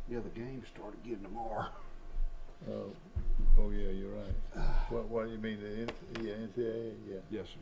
Yeah, the game started getting tomorrow. Oh yeah, you're right. What do you mean, yeah, NCAA? Yeah. Yes, sir.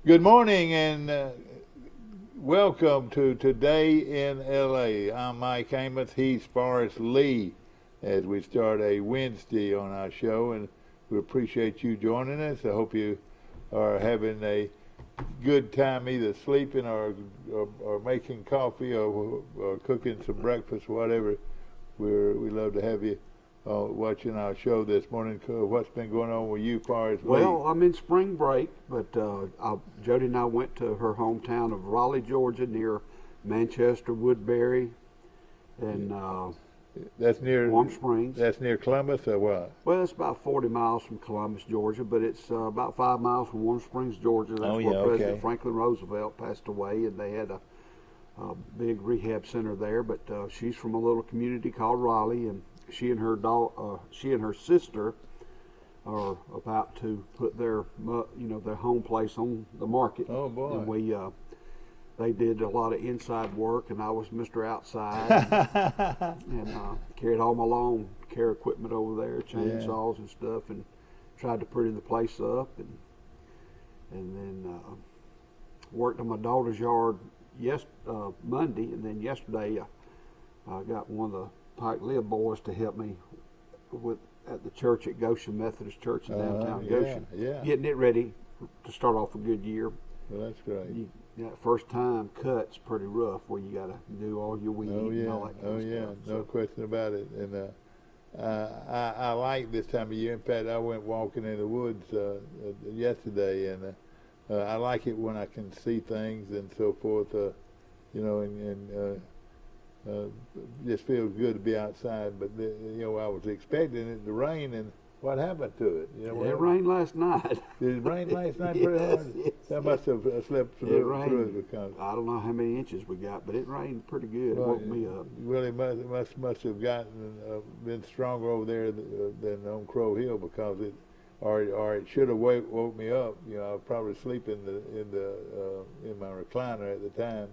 Good morning and welcome to Today in L.A. I'm Mike Amos. He's Forrest Lee as we start a Wednesday on our show, and we appreciate you joining us. I hope you are having a good time either sleeping or making coffee or cooking some breakfast, whatever. We love to have you watching our show this morning. What's been going on with you, Forrest Lee? Well, I'm in spring break, but Jody and I went to her hometown of Raleigh, Georgia, near Manchester, Woodbury, and that's near Warm Springs. That's near Columbus, or what? Well, it's about 40 miles from Columbus, Georgia, but it's about 5 miles from Warm Springs, Georgia. That's where President Franklin Roosevelt passed away, and they had a big rehab center there. But she's from a little community called Raleigh, and she and her sister are about to put their home place on the market. Oh boy! And they did a lot of inside work, and I was Mr. Outside, and carried all my lawn care equipment over there, chainsaws and stuff, and tried to pretty the place up, and then worked on my daughter's yard Monday, and then yesterday I got one of the Pike Lib boys to help me at the church at Goshen Methodist Church in downtown Goshen, getting it ready to start off a good year. Well, that's great. That first time cut's pretty rough, where you got to do all your weed and all that kind of stuff. No question about it. And I like this time of year. In fact, I went walking in the woods yesterday, and I like it when I can see things and so forth. And just feels good to be outside. But I was expecting it to rain, and what happened to it? It rained last night. Did it rain last night pretty hard? Yes. That must have slept through It rained. because I don't know how many inches we got, but it rained pretty good. It woke me up. Really must have been stronger over there than on Crow Hill, because or it should have woke me up. I was probably sleeping in my recliner at the time.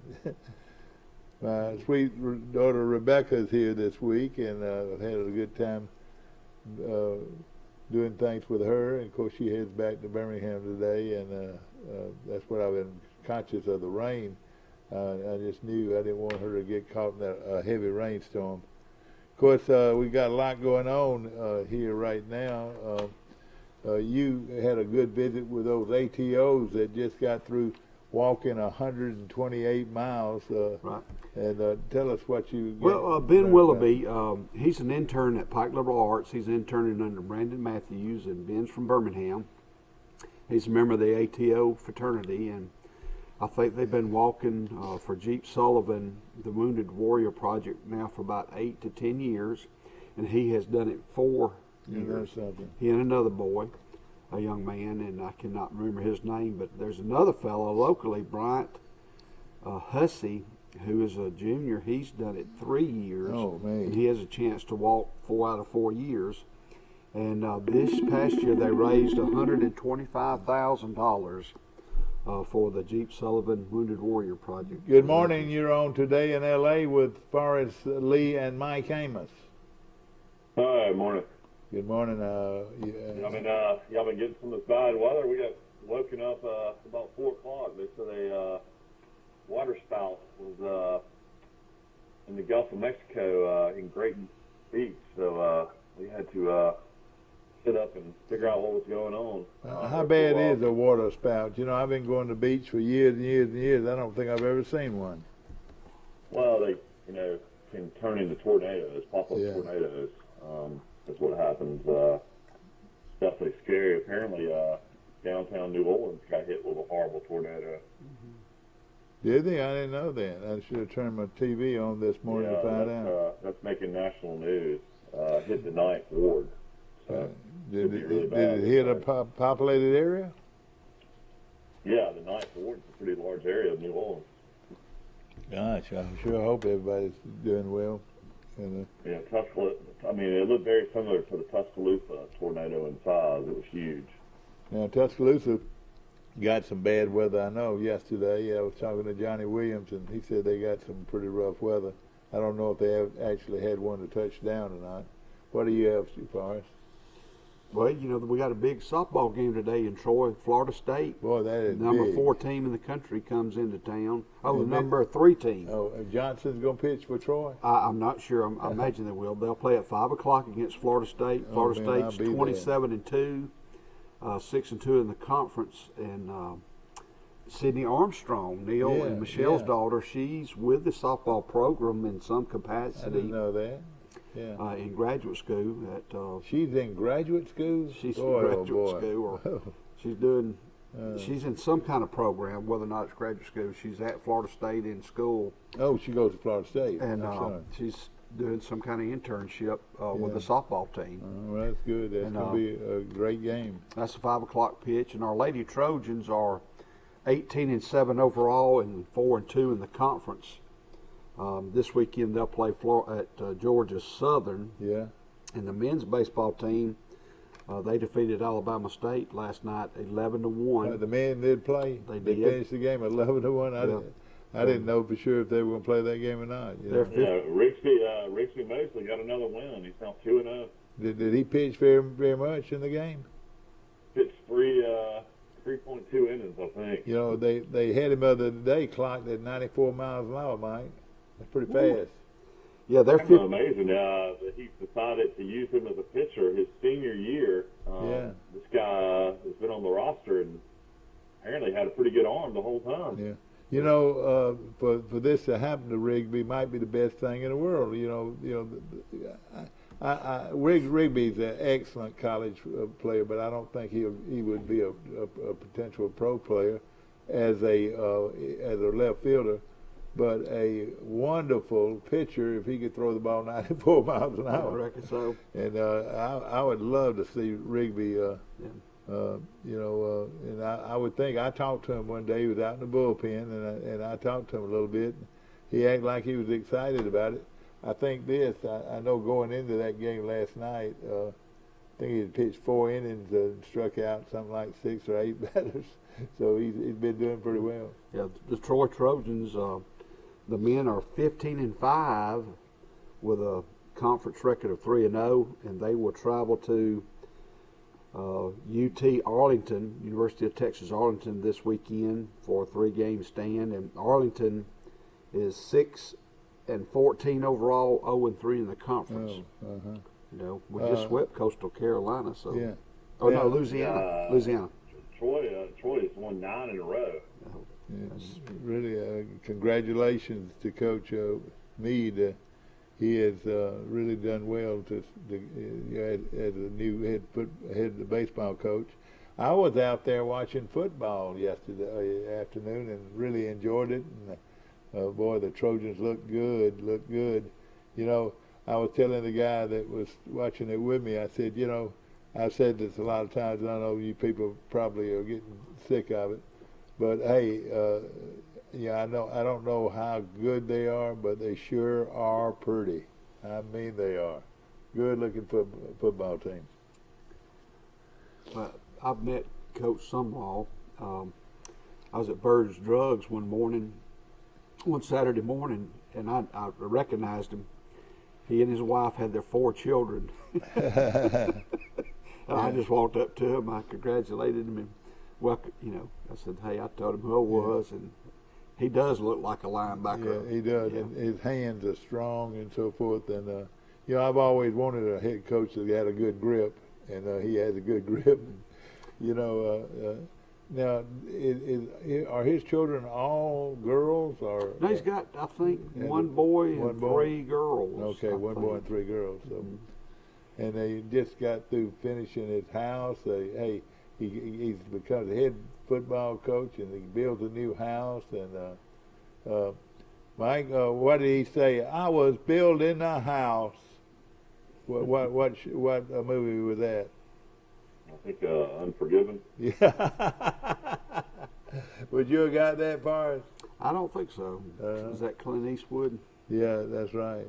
My sweet daughter Rebecca is here this week, and I've had a good time doing things with her. And of course, she heads back to Birmingham today, and that's what I've been conscious of, the rain. I just knew I didn't want her to get caught in a heavy rainstorm. Of course, we got a lot going on here right now. You had a good visit with those ATOs that just got through walking 128 miles. Right. And tell us what you... Well, Ben Willoughby, he's an intern at Pike Liberal Arts. He's interning under Brandon Matthews, and Ben's from Birmingham. He's a member of the ATO fraternity, and I think they've been walking for Jeep Sullivan, the Wounded Warrior Project, now for about 8 to 10 years, and he has done it 4 years. He and another boy, a young man, and I cannot remember his name, but there's another fellow locally, Bryant Hussey, who is a junior. He's done it 3 years. Oh, man. And he has a chance to walk 4 out of 4 years. And this past year they raised $125,000 for the Jeep Sullivan Wounded Warrior Project. Good morning. You're on Today in L.A. with Forrest Lee and Mike Amos. Hi, morning. Good morning. Y'all been getting some of this bad weather. We got woken up about 4 o'clock. They said a water spout was in the Gulf of Mexico in Grayton Beach. So we had to sit up and figure out what was going on. How bad is a water spout? I've been going to the beach for years and years and years. I don't think I've ever seen one. Well, they can turn into tornadoes, pop-up tornadoes. That's what happens. Definitely scary. Apparently, downtown New Orleans got hit with a horrible tornado. Did they? I didn't know that. I should have turned my TV on this morning to find out. That's making national news. Hit the 9th ward. So did it hit a populated area? Yeah, the 9th ward is a pretty large area of New Orleans. Gosh, I sure hope everybody's doing well. Yeah, it looked very similar to the Tuscaloosa tornado in size. It was huge. Now, Tuscaloosa got some bad weather, I know. Yesterday, I was talking to Johnny Williams, and he said they got some pretty rough weather. I don't know if they have actually had one to touch down or not. What do you have, Forrest? Well, we got a big softball game today in Troy. Florida State, Boy, that is number big. 4 team in the country, comes into town. Oh, the And number 3 team. Oh, Johnson's going to pitch for Troy? I'm not sure. I imagine they will. They'll play at 5 o'clock against Florida State. Florida man, I'll State's be 27-2, 6-2 in the conference, and Sydney Armstrong, Neil Yeah, and Michelle's yeah. daughter, she's with the softball program in some I capacity didn't know that. Yeah. in graduate school. At She's in graduate school? she's Boy, in oh, graduate boy. school, or she's doing. She's in some kind of program, whether or not it's graduate school. She's at Florida State in school, Oh, she goes to Florida State. and That's right. she's doing some kind of internship with the Yeah. softball team. Oh, that's good. That's And, going to be a great game. That's a 5 o'clock pitch, and our Lady Trojans are 18-7 overall and 4-2 in the conference. This weekend they'll play at Georgia Southern, Yeah. and the men's baseball team they defeated Alabama State last night 11-1. The men did play. They They did. finished the game 11-1. I didn't know for sure if they were going to play that game or not. You know? They're Rixby Mosley got another win. He's now 2-0. Did he pitch very much in the game? Pitched 3.2 innings, I think. You know, they had him the other day clocked at 94 miles an hour, Mike. That's pretty fast. Yeah, they're Kind of amazing that he decided to use him as a pitcher his senior year. Yeah. This guy has been on the roster and apparently had a pretty good arm the whole time. Yeah. You know, for this to happen to Rigby might be the best thing in the world. Rigby's an excellent college player, but I don't think he would be a potential pro player as a left fielder. But a wonderful pitcher if he could throw the ball 94 miles an I hour. reckon so. And I would love to see Rigby. And I would think, I talked to him one day. He was out in the bullpen, and I talked to him a little bit. He acted like he was excited about it. I think I know going into that game last night, I think he had pitched 4 innings and struck out something like 6 or 8 batters. So he's been doing pretty well. Yeah, the Troy Trojans, the men are 15-5 with a conference record of 3-0, and they will travel to UT Arlington, University of Texas Arlington, this weekend for a 3-game stand. And Arlington is 6-14 overall, 0-3 in the conference. We just swept Coastal Carolina, so. Yeah. Oh no, Louisiana. Troy has won 9 in a row. Yes, really, congratulations to Coach Meade. He has really done well as a new head baseball coach. I was out there watching football yesterday afternoon and really enjoyed it. And boy, the Trojans look good. You know, I was telling the guy that was watching it with me, I said, I've said this a lot of times, and I know you people probably are getting sick of it. But hey, I don't know how good they are, but they sure are pretty. I mean, they are good-looking football team. I've met Coach Sumrall. I was at Bird's Drugs one Saturday morning, and I recognized him. He and his wife had their 4 children. I just walked up to him. I congratulated him and I said, hey, I told him who I was, and he does look like a linebacker. Yeah, he does, and his hands are strong and so forth. And I've always wanted a head coach that had a good grip, and he has a good grip. Now, are his children all girls, or? No, he's got, I think, one boy and 3 girls. Okay, one boy and 3 girls. So, and they just got through finishing his house. He's become the head football coach, and he builds a new house. And Mike, what did he say? I was building a house. What movie was that? I think Unforgiven. Yeah. Would you have got that far? I don't think so. Is that Clint Eastwood? Yeah, that's right.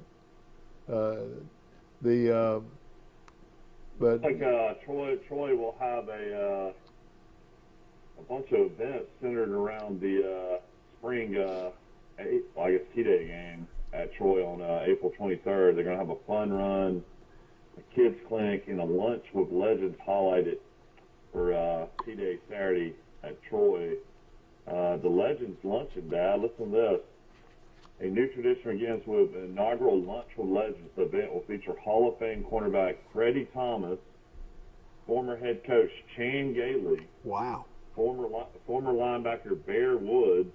But I think Troy will have a bunch of events centered around the spring, T-Day game at Troy on April 23rd. They're going to have a fun run. a kids clinic, and a lunch with legends highlighted for T-Day Saturday at Troy. The Legends Luncheon, Dad. Listen to this. A new tradition begins with an inaugural Lunch with Legends. The event will feature Hall of Fame cornerback Freddie Thomas, former head coach Chan Gailey, Wow. former linebacker Bear Woods,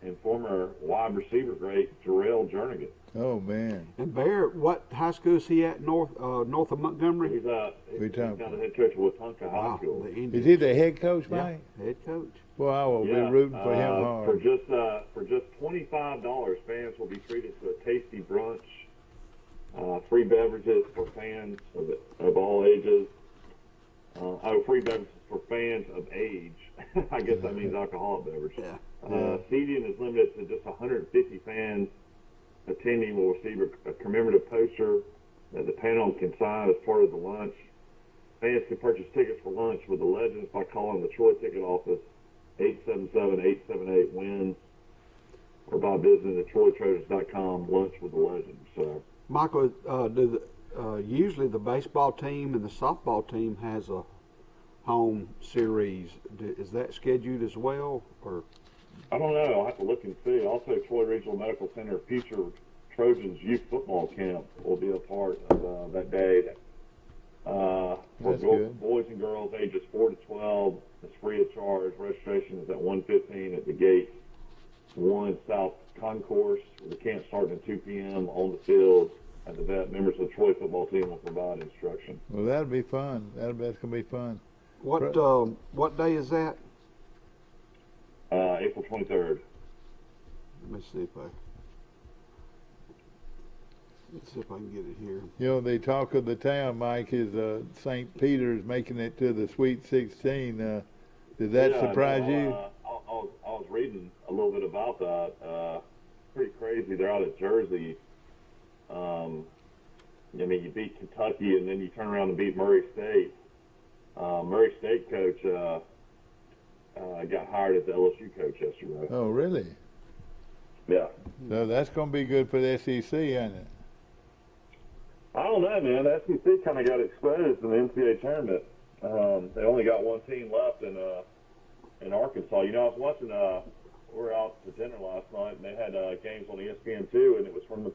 and former wide receiver great Jarrell Jernigan. Oh man. And Bear, what high school is he at? North of Montgomery. He's now the head coach of Wetumpka High Wow. School. The Is Indians. he the head coach, Yeah, Mike? head coach. Well, I will be rooting for him hard. For just $25, fans will be treated to a tasty brunch, free beverages for fans of all ages. Free beverages for fans of age. I guess that means alcoholic beverage. Yeah. Seating is limited to just 150 fans. Attending will receive a commemorative poster that the panel can sign as part of the lunch. Fans can purchase tickets for lunch with the Legends by calling the Troy ticket office 877-878-WINS or by visiting the TroyTreasures.com lunch with the Legends. So, Michael, usually the baseball team and the softball team has a home series. Is that scheduled as well, or? I don't know. I'll have to look and see. Also, Troy Regional Medical Center future Trojans Youth Football Camp will be a part of that day. For That's good. boys and girls ages 4 to 12, it's free of charge. Registration is at 1:15 at the gate 1 South Concourse. The camp starting at 2 p.m. on the field at the vet. Members of the Troy football team will provide instruction. Well, that'll be fun. That's going to be fun. What day is that? April 23rd. Let's see if I can get it here. You know, the talk of the town, Mike, is St. Peter's making it to the Sweet 16. Did that surprise you? I was reading a little bit about that. Pretty crazy. They're out of Jersey. I mean, you beat Kentucky, and then you turn around and beat Murray State. Murray State coach got hired as the LSU coach yesterday. Oh, really? Yeah. So that's going to be good for the SEC, isn't it? I don't know, man. The SEC kind of got exposed in the NCAA tournament. They only got one team left in Arkansas. You know, I was watching. We were out to dinner last night, and they had games on ESPN2, and it was from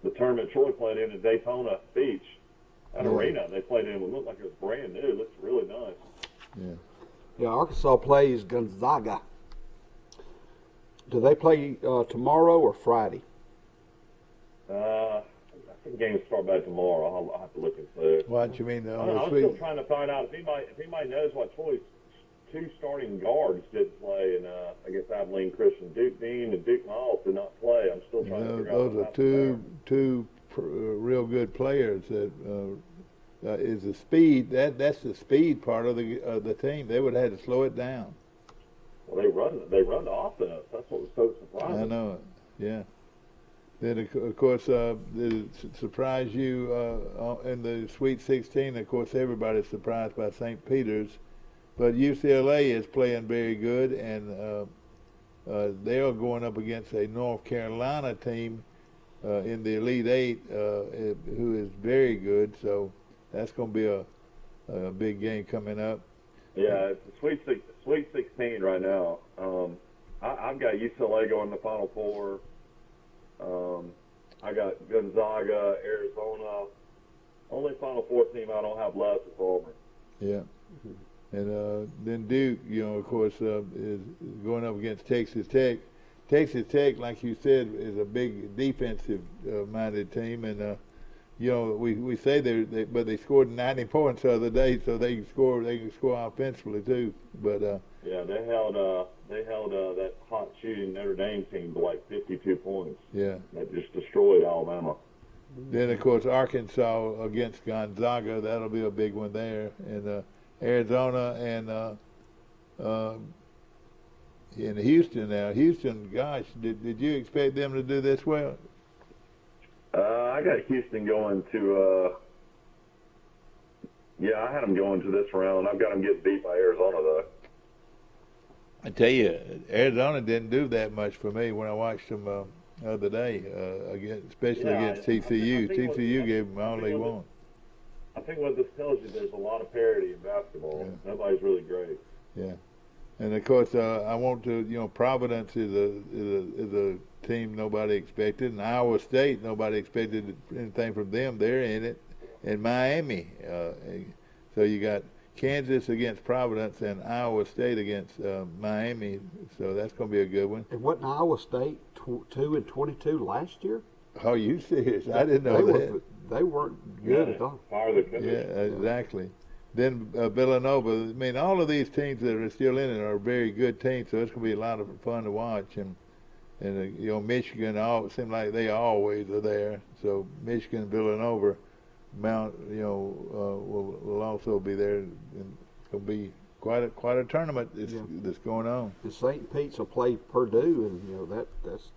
the tournament Troy played in Daytona Beach. That arena they played in would look like it was brand new. It looks really nice. Yeah. Yeah, Arkansas plays Gonzaga. Do they play tomorrow or Friday? I think the games start back tomorrow. I'll have to look and see. What you mean? I'm still trying to find out if anybody knows what Troy's two starting guards didn't play in against Abilene Christian. Duke Dean and Duke Miles did not play. I'm still trying to figure out. Those are two real good players. That is the speed. That's the speed part of the team. They would have had to slow it down. Well, they run the offense. That's what was so surprising. I know it. Yeah. Then of course, did it surprise you in the Sweet 16? Of course, everybody's surprised by St. Peter's, but UCLA is playing very good, and they are going up against a North Carolina team in the Elite Eight who is very good. So that's going to be a big game coming up. Yeah, it's the Sweet 16 right now. I've got UCLA going to the Final Four. I got Gonzaga, Arizona. Only Final Four team I don't have left is Auburn. Yeah. And then Duke, you know, of course, is going up against Texas Tech. Texas Tech, like you said, is a big defensive-minded team, and you know, we say but they scored 90 points the other day, so they can score offensively too. But yeah, they held that hot shooting Notre Dame team to like 52 points. Yeah, that just destroyed Alabama. Then of course Arkansas against Gonzaga, that'll be a big one there, and Arizona and in Houston now. Houston, gosh, did you expect them to do this well? I got Houston going to. Yeah, I had them going to this round. I've got them getting beat by Arizona though. I tell you, Arizona didn't do that much for me when I watched them especially against TCU. TCU gave them all they want. I think what this tells you, there's a lot of parity in basketball. Yeah. Nobody's really great. Yeah, and of course, I want to, Providence is a team nobody expected, and Iowa State, nobody expected anything from them. They're in it, and Miami. So you got Kansas against Providence and Iowa State against Miami. So that's going to be a good one. And wasn't Iowa State 2-22 last year? Oh, you serious? I didn't know that. They weren't good at all. Fire the coach. Yeah, exactly. Then Villanova. I mean, all of these teams that are still in it are very good teams. So it's going to be a lot of fun to watch. And Michigan. It seems like they always are there. So Michigan, Villanova, will also be there. And it's going to be quite a tournament that's going on. And St. Pete's will play Purdue, and that's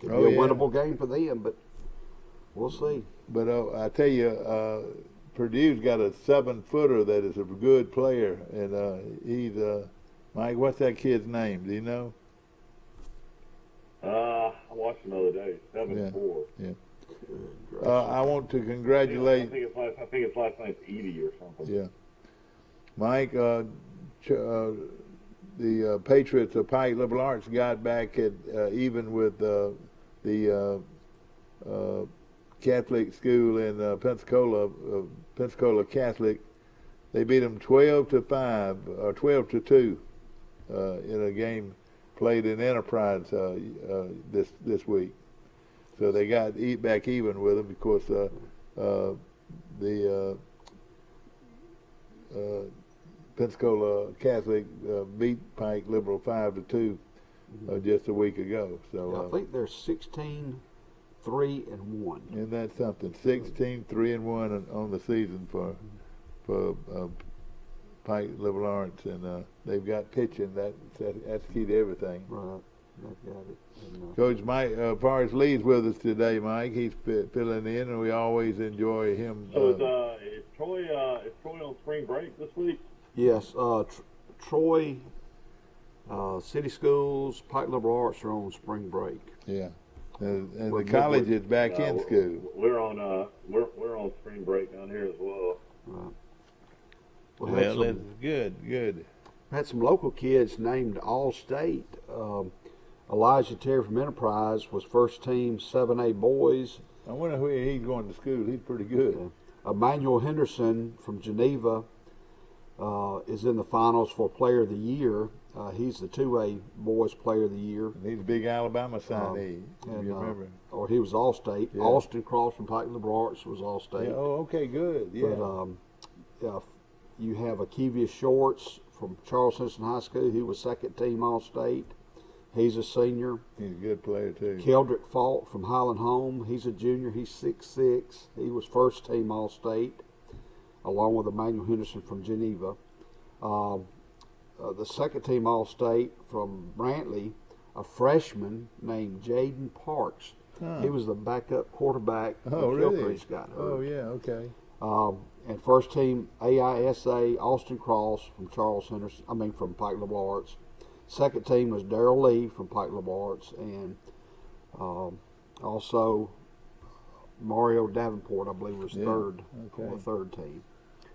could be a winnable game for them. But we'll see. But I tell you, Purdue's got a 7-footer that is a good player, and he's Mike. What's that kid's name? Do you know? I watched him the other day. 7'4". Yeah. I want to congratulate. I think his last name's Edie or something. Yeah. Mike, the Patriots of Pike Liberal Arts got back at even with the Catholic school in Pensacola Catholic. They beat them 12-5 or 12-2 in a game played in Enterprise this week. So they got back even with them because the Pensacola Catholic beat Pike Liberal 5-2 just a week ago. So I think they're 16-3-1. Isn't that something? 16-3-1 on the season for Pike Liberal Arts, and they've got pitching. That's key to everything. Right, they've got it. And, Coach Mike Forrest Lee's with us today, Mike. He's filling in, and we always enjoy him. So is Troy on spring break this week? Yes, Troy, City Schools, Pike Liberal Arts are on spring break. Yeah, and the college is back in school. We're on spring break down here as well. Right. Well, it's good. Had some local kids named All-State. Elijah Terry from Enterprise was first team 7A boys. I wonder where he's going to school. He's pretty good. Emmanuel Henderson from Geneva is in the finals for Player of the Year. He's the 2A boys Player of the Year. And he's a big Alabama signee. You remember? Or he was All-State. Yeah. Austin Cross from Pike Liberal Arts was All-State. Yeah, okay, good. Yeah. But you have Akevius Shorts from Charles Henderson High School. He was second team All-State. He's a senior. He's a good player, too. Keldrick Falk from Highland Home. He's a junior. He's 6'6". He was first team All-State, along with Emmanuel Henderson from Geneva. The second team All-State from Brantley, a freshman named Jaden Parks. Huh. He was the backup quarterback. Oh, really? Got hurt. Oh, yeah, okay. And first team AISA Austin Cross from from Pike Liberal Arts. Second team was Darrell Lee from Pike Liberal Arts, and also Mario Davenport, I believe, was third on the third team.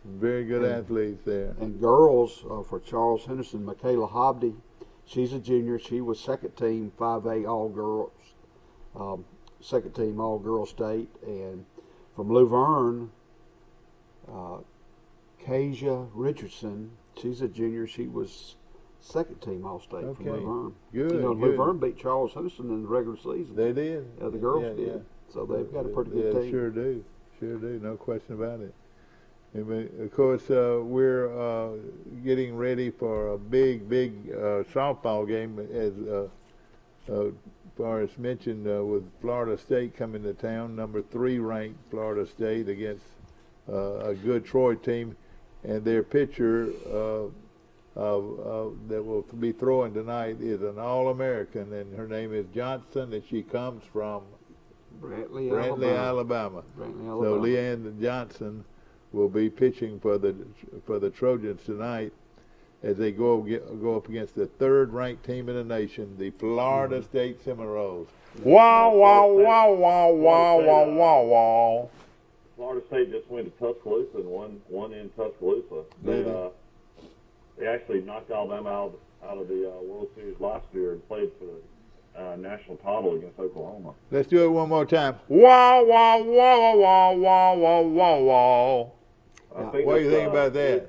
Very good athletes there. And girls for Charles Henderson, Michaela Hobdy, she's a junior. She was second team 5A all girls, second team all girls state, and from Luverne, Kasia Richardson, she's a junior. She was second team All-State from Luverne. Good. Luverne beat Charles Henderson in the regular season. They did. The girls did. Yeah. So they've got a pretty good team. Sure do. No question about it. And of course, we're getting ready for a big softball game, as Forrest mentioned, with Florida State coming to town, number 3 ranked Florida State against a good Troy team, and their pitcher that will be throwing tonight is an All-American, and her name is Johnson, and she comes from Brantley, Alabama. So Leanne Johnson will be pitching for the Trojans tonight as they go up against the 3rd-ranked team in the nation, the Florida State Seminoles. Wow! Florida State just went to Tuscaloosa and won in Tuscaloosa. They actually knocked Alabama out of the World Series last year and played for the national title against Oklahoma. Let's do it one more time. Wow, wow, wow, wow, wow, wow, wow, wow. What do you think about that?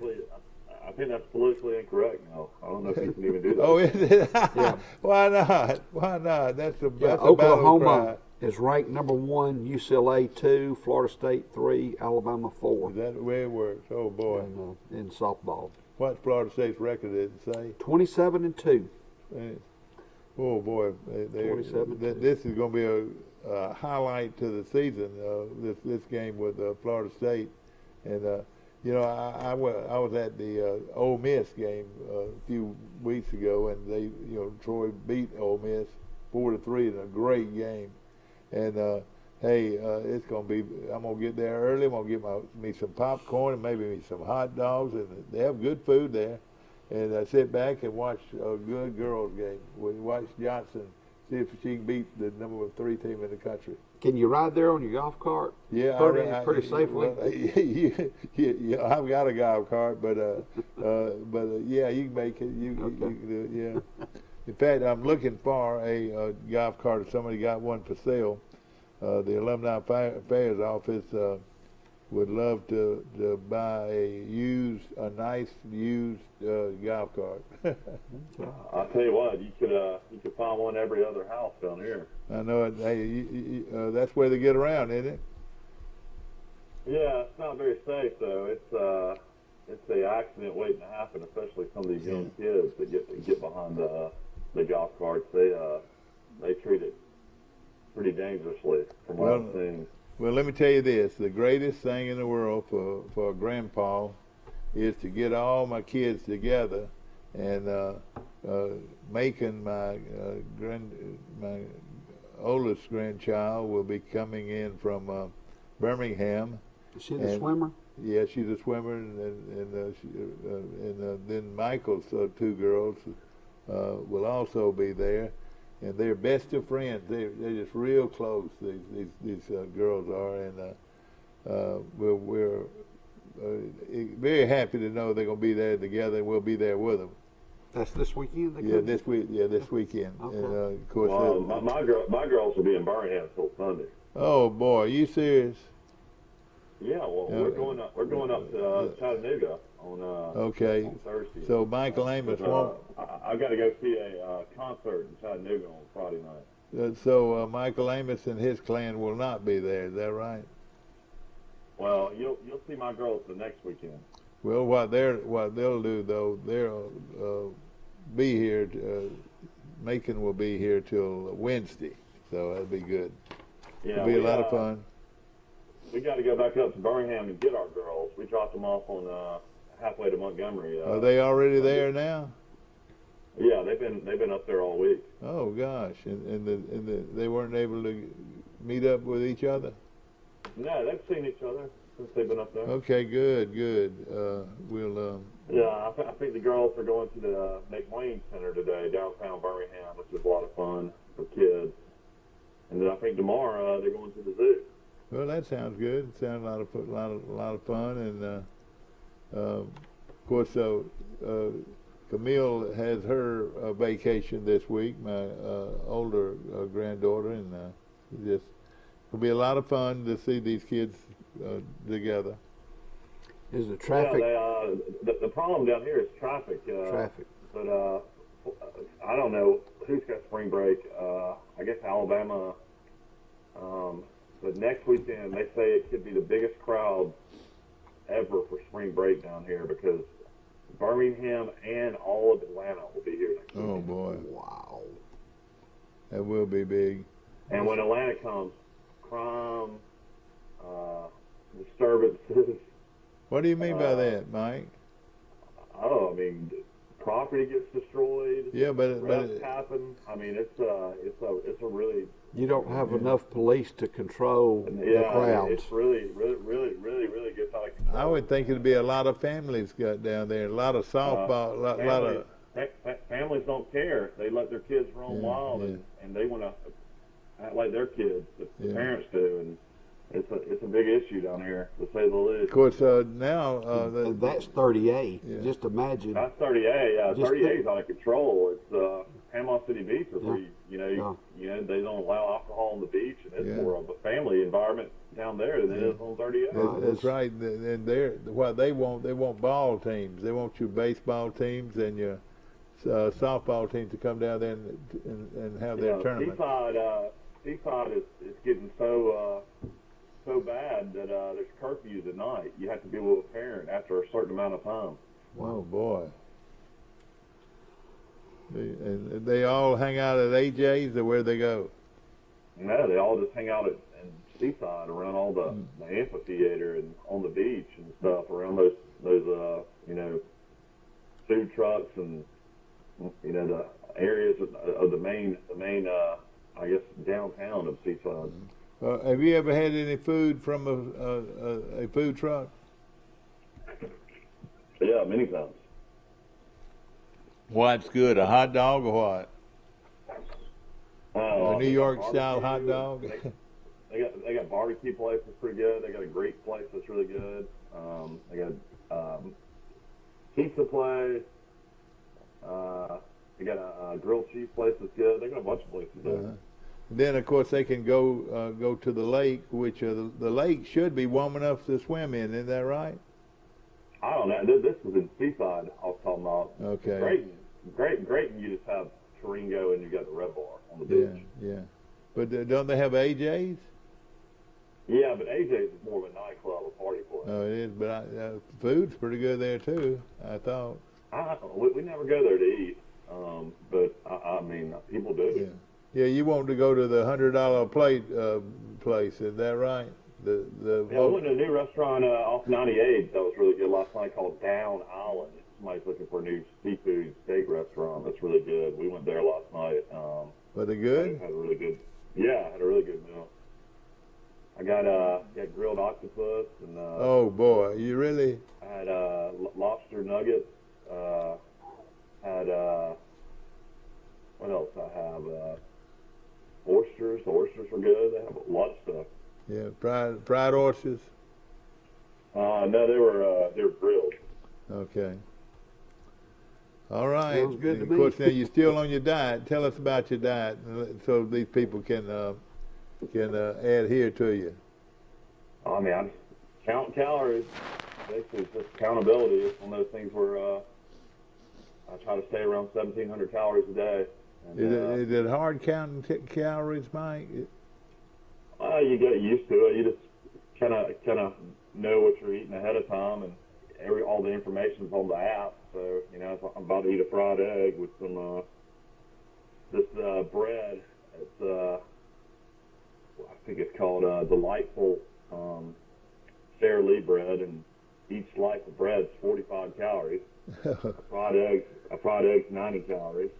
I think that's politically incorrect now. I don't know if you can even do that. Oh, is it? Yeah. Why not? Why not? That's a battle Oklahoma cry. is ranked number 1, UCLA 2, Florida State 3, Alabama 4. Is that the way it works? Oh, boy. In softball. What's Florida State's record, did it say? 27-2. Oh, boy. 27-2. This is going to be a highlight to the season, this game with Florida State. And, you know, I was at the Ole Miss game a few weeks ago, and Troy beat Ole Miss 4-3 in a great game. And hey, it's gonna be. I'm gonna get there early. I'm gonna get me some popcorn and maybe some hot dogs, and they have good food there. And I sit back and watch a good girls game. We watch Johnson see if she can beat the number 3 team in the country. Can you ride there on your golf cart? Yeah, pretty safely. Yeah, I've got a golf cart, but yeah, you can make it. You can do it, yeah. In fact, I'm looking for a golf cart. If somebody got one for sale, the Alumni Affairs office would love to buy a nice used golf cart. I'll tell you what, you could find one every other house down here. I know it. Hey, that's where they get around, isn't it? Yeah, it's not very safe though. It's an accident waiting to happen, especially some of these young kids that get behind the golf carts. They treat it pretty dangerously, from what I'm seeing. Well, let me tell you this: the greatest thing in the world for a grandpa is to get all my kids together, and Macon, my oldest grandchild, will be coming in from Birmingham. Is she the swimmer? Yeah, she's a swimmer, and then Michael's 2 girls will also be there, and they're best of friends. They're just real close. These girls are, and we're very happy to know they're going to be there together, and we'll be there with them. That's this weekend. This weekend. Okay. And, of course, well, my girls will be in Birmingham until Sunday. Oh boy, are you serious? Yeah, well, we're going up to Chattanooga on Thursday. So Michael Amos won't. I got to go see a concert in Chattanooga on Friday night. So Michael Amos and his clan will not be there. Is that right? Well, you'll see my girls the next weekend. Well, what they'll do though, they'll be here. Macon will be here till Wednesday, so that'll be good. Yeah, it'll be a lot of fun. We got to go back up to Birmingham and get our girls. We dropped them off on halfway to Montgomery. Are they already there now? Yeah, they've been up there all week. Oh gosh, and they weren't able to meet up with each other? No, they've seen each other since they've been up there. Okay, good. We'll. Yeah, I think the girls are going to the McWayne Center today, downtown Birmingham, which is a lot of fun for kids. And then I think tomorrow they're going to the zoo. Well, that sounds good. It sounds a lot of fun, and of course, Camille has her vacation this week. My older granddaughter, and just it'll be a lot of fun to see these kids together. Is the traffic? Yeah, the problem down here is traffic. Traffic. But I don't know who's got spring break. I guess Alabama. But next weekend, they say it could be the biggest crowd ever for spring break down here because Birmingham and all of Atlanta will be here next weekend. Oh, boy. Wow. That will be big. And when Atlanta comes, crime, disturbances. What do you mean by that, Mike? Oh, I mean, property gets destroyed. Yeah, but arrests happen. I mean, it's a really. You don't have enough police to control the crowds. It's really gets out of control. I would think it'd be a lot of families got down there, a lot of softball, a lot of. Families don't care. They let their kids roam wild, and they want to act like their kids. The parents do, and it's a big issue down here, to say the least. Of course, now And that's 38. Yeah. Just imagine. That's 38. Yeah, Just 38 is out of control. It's Panama City Beach is where Yeah. they don't allow alcohol on the beach, and it's Yeah. more of a family environment down there than it is on 38. That's right. And what they want ball teams. They want your baseball teams and your softball teams to come down there and have their tournament. Seaside is getting so bad that there's curfews at night. You have to be with a parent after a certain amount of time. Oh boy. And they all hang out at AJ's, or where they go? No, they all just hang out in Seaside around all the amphitheater and on the beach and stuff around those food trucks and the areas of the main I guess downtown of Seaside. Have you ever had any food from a food truck? Yeah, many times. What's good, a hot dog or what? A New York style hot dog? They got barbecue place that's pretty good. They got a Greek place that's really good. They got pizza place. They got a grilled cheese place that's good. They got a bunch of places there. Then, of course, they can go to the lake, which the lake should be warm enough to swim in. Isn't that right? I don't know. This was in Seaside I was talking about. Okay. Great. You just have Taringo and you got the Red Bar on the beach. Yeah. But don't they have AJ's? Yeah, but AJ's is more of a nightclub, a party place. Oh, it is. But food's pretty good there too, I thought. We never go there to eat, but I mean, people do. Yeah, you want to go to the $100 plate place? Is that right? We went to a new restaurant off 98 that was really good last night called Down Island. Somebody's looking for a new seafood steak restaurant that's really good. We went there last night. Were they good? Had a really good. Yeah, had a really good meal. I got grilled octopus and. Oh boy, you really? I had lobster nuggets. Had what else? I have oysters. The oysters were good. They have a lot of stuff. Yeah, fried oysters. No, they were grilled. Okay. All right. Sounds good to of me. course, now you're still on your diet. Tell us about your diet, so these people can adhere to you. I mean, I just count calories. Basically, it's just accountability. It's one of those things where I try to stay around 1,700 calories a day. And, Is it hard counting calories, Mike? You get used to it. You just kind of know what you're eating ahead of time, and all the information's on the app. So if I'm about to eat a fried egg with some this bread. It's I think it's called Delightful Sara Lee bread, and each slice of bread's 45 calories. A fried egg's 90 calories.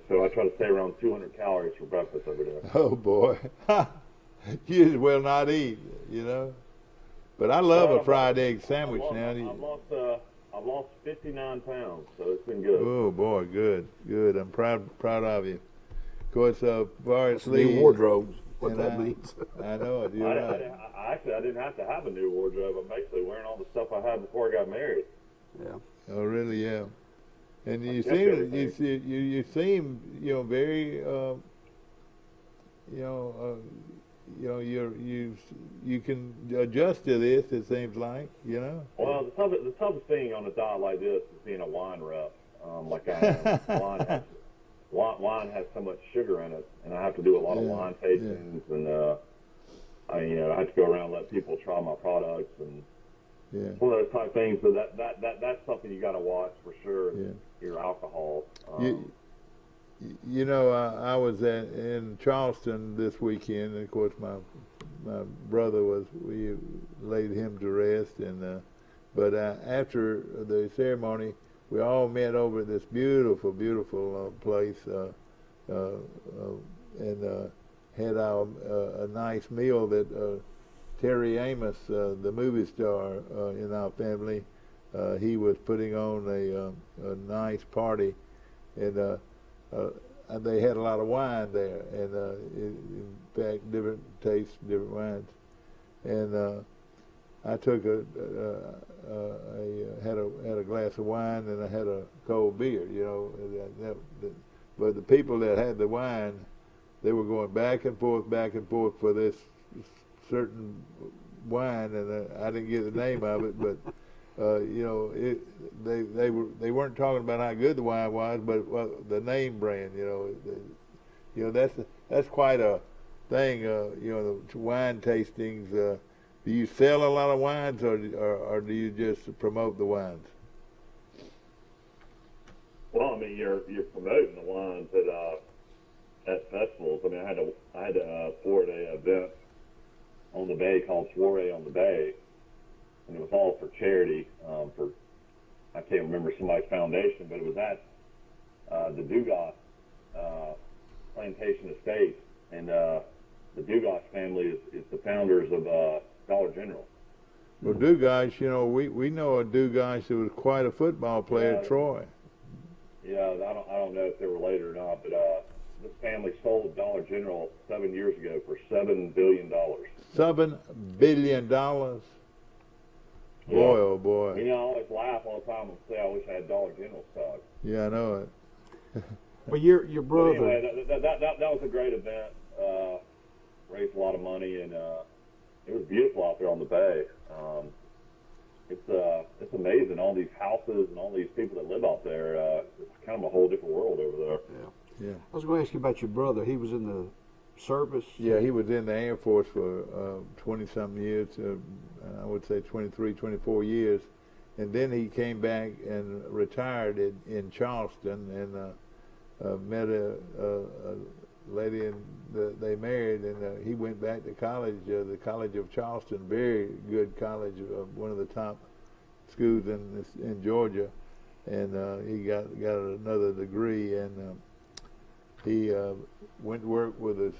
So I try to stay around 200 calories for breakfast every day. Oh boy, you just will not eat, But I love a fried egg sandwich now. I've lost 59 pounds, so it's been good. Oh boy, good. I'm proud of you. Of course, Forrest New Lee. wardrobes. What that means. I know it. You're right. I didn't have to have a new wardrobe. I'm basically wearing all the stuff I had before I got married. Yeah. Oh really? Yeah. And you kept everything. you seem very you can adjust to this. It seems like Well, the toughest thing on a diet like this is being a wine rep, like I am. Wine has so much sugar in it, and I have to do a lot of wine tastings, and I have to go around and let people try my products, and it's one of those type things. So that's something you got to watch for sure. Yeah. Your alcohol. I was in Charleston this weekend, and of course my brother we laid him to rest, and but after the ceremony, we all met over at this beautiful place, and had a nice meal that Terry Amos, the movie star in our family, he was putting on a nice party, and they had a lot of wine there, and in fact, different tastes, different wines. and I took had a glass of wine and I had a cold beer. But the people that had the wine, they were going back and forth for this certain wine, and I didn't get the name of it, but they weren't talking about how good the wine was, but the name brand. That's quite a thing. The wine tastings. Do you sell a lot of wines, or do you just promote the wines? Well, I mean, you're promoting the wines at festivals. I mean, I had to pour at a event on the bay called Soiree on the Bay, and it was all for charity. I can't remember somebody's foundation, but it was at the Dugas Plantation Estate, and the Dugas family is the founders of Dollar General. Well, Dugas, we know a Dugas who was quite a football player at Troy. Yeah, I don't know if they're related or not, but this family sold Dollar General 7 years ago for $7 billion. $7 billion. Boy, yeah. Oh boy. I always laugh all the time and say I wish I had Dollar General stock. Yeah, I know it. Well, your brother. But anyway, that was a great event. Raised a lot of money, and it was beautiful out there on the bay. It's amazing, all these houses and all these people that live out there. It's kind of a whole different world over there. Yeah. I was going to ask you about your brother. He was in the service. Yeah, he was in the Air Force for 20-something years. I would say 23, 24 years. And then he came back and retired in Charleston and met a lady, and they married, and he went back to college, the College of Charleston, very good college, one of the top schools in Georgia, and he got another degree, and he went to work with the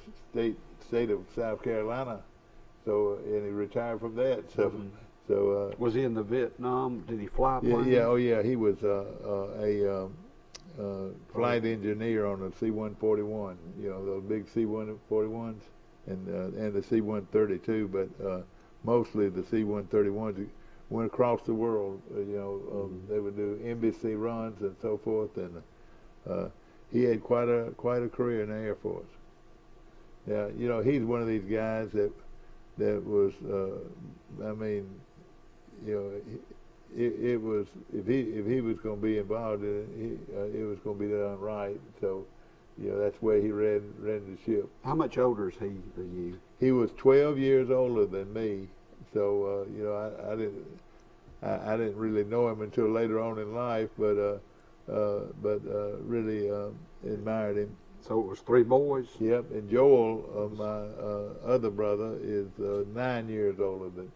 state of South Carolina, and he retired from that. So was he in the Vietnam? Did he fly planes? Yeah. He was a flight engineer on a C-141. Those big C-141s and the C-132, but mostly the C-131s went across the world. They would do embassy runs and so forth, and he had quite a career in the Air Force. Yeah, he's one of these guys that was. I mean, it was if he was going to be involved in it, it was going to be done right. So, that's where he ran the ship. How much older is he than you? He was 12 years older than me. So, I didn't really know him until later on in life, but really admired him. So it was 3 boys? Yep, and Joel, my other brother, is 9 years older than,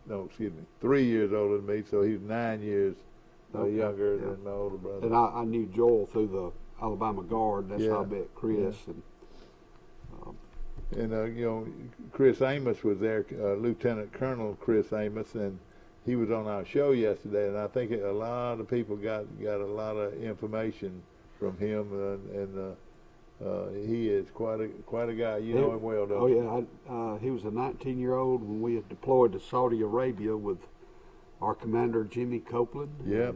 3 years older than me, so he's 9 years younger than my older brother. And I knew Joel through the Alabama Guard. That's how I met Chris. Yeah. And Chris Amos was there, Lieutenant Colonel Chris Amos, and he was on our show yesterday, and I think a lot of people got a lot of information from him, and he is quite a guy. You know him well, don't you? Oh yeah, he was a 19-year-old when we had deployed to Saudi Arabia with our commander Jimmy Copeland. Yep.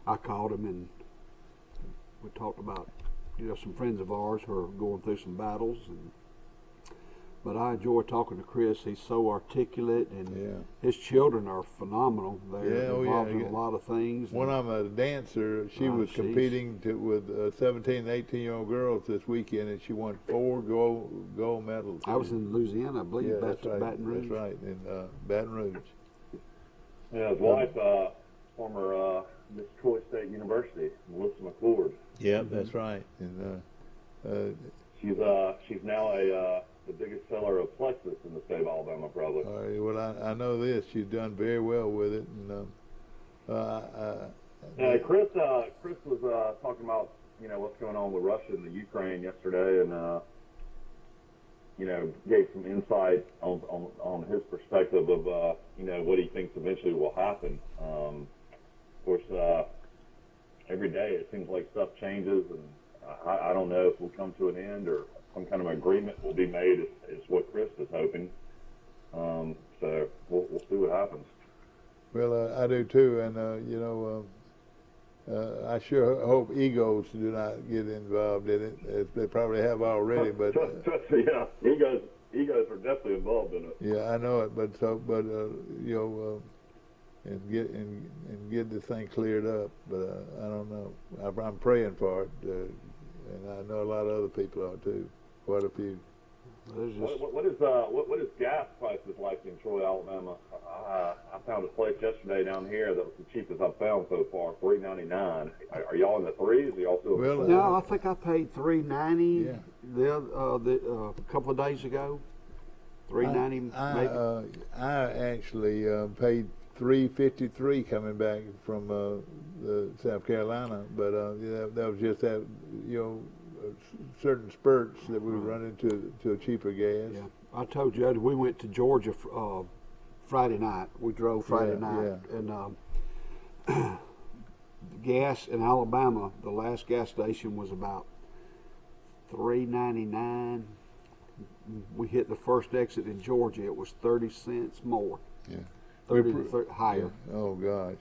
I called him and we talked about some friends of ours who are going through some battles, but I enjoy talking to Chris. He's so articulate, and his children are phenomenal. They're involved in a lot of things. One of them, a dancer, she was competing with 17 and 18-year-old girls this weekend, and she won 4 gold medals. I was in Louisiana, I believe. Yeah, that's right. Baton Rouge. That's right, in Baton Rouge. Yeah, his wife, former Miss Troy State University, Melissa McCord. Yeah, that's right. And she's now the biggest seller of Plexus in the state of Alabama, probably. All right, well, I know this. She's done very well with it. And Chris was talking about what's going on with Russia and the Ukraine yesterday, and gave some insight on his perspective of what he thinks eventually will happen. Of course, every day it seems like stuff changes, and I don't know if we'll come to an end or some kind of agreement will be made, is what Chris is hoping. So we'll see what happens. Well, I do too, and I sure hope egos do not get involved in it, as they probably have already. But trust me, yeah, egos are definitely involved in it. yeah, I know it. But and get this thing cleared up. But I don't know. I'm praying for it, and I know a lot of other people are too. Quite a few. What is gas prices like in Troy, Alabama? I found a place yesterday down here that was the cheapest I've found so far, $3.99. Are y'all in the threes? Are y'all still? Well, no, I think I paid $3.90 Yeah. a couple of days ago. $3.90 maybe. I actually paid $3.53 coming back from South Carolina, but that was just that certain spurts that we run into to a cheaper gas. Yeah, I told you we went to Georgia Friday night. We drove Friday night, and the gas in Alabama, the last gas station was about $3.99. We hit the first exit in Georgia. It was 30 cents more. Yeah, 30 to 30 higher. Yeah. Oh gosh.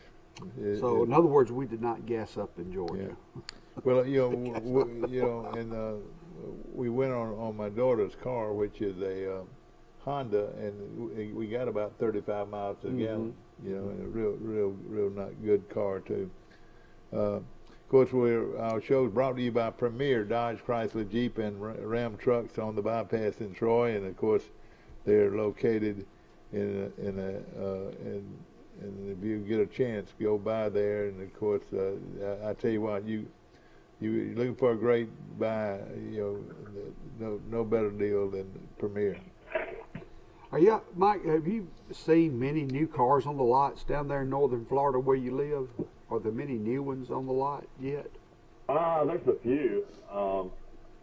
So in other words, we did not gas up in Georgia. Yeah. Well, and we went on my daughter's car, which is a Honda, and we got about 35 miles a gallon. And a real not good car too. Of course, our show is brought to you by Premier Dodge, Chrysler, Jeep, and Ram trucks on the bypass in Troy, and of course, they're located and if you get a chance, go by there. And of course, I tell you what, you're looking for a great buy, no better deal than Premier. Mike, have you seen many new cars on the lots down there in northern Florida where you live? Are there many new ones on the lot yet? There's a few. I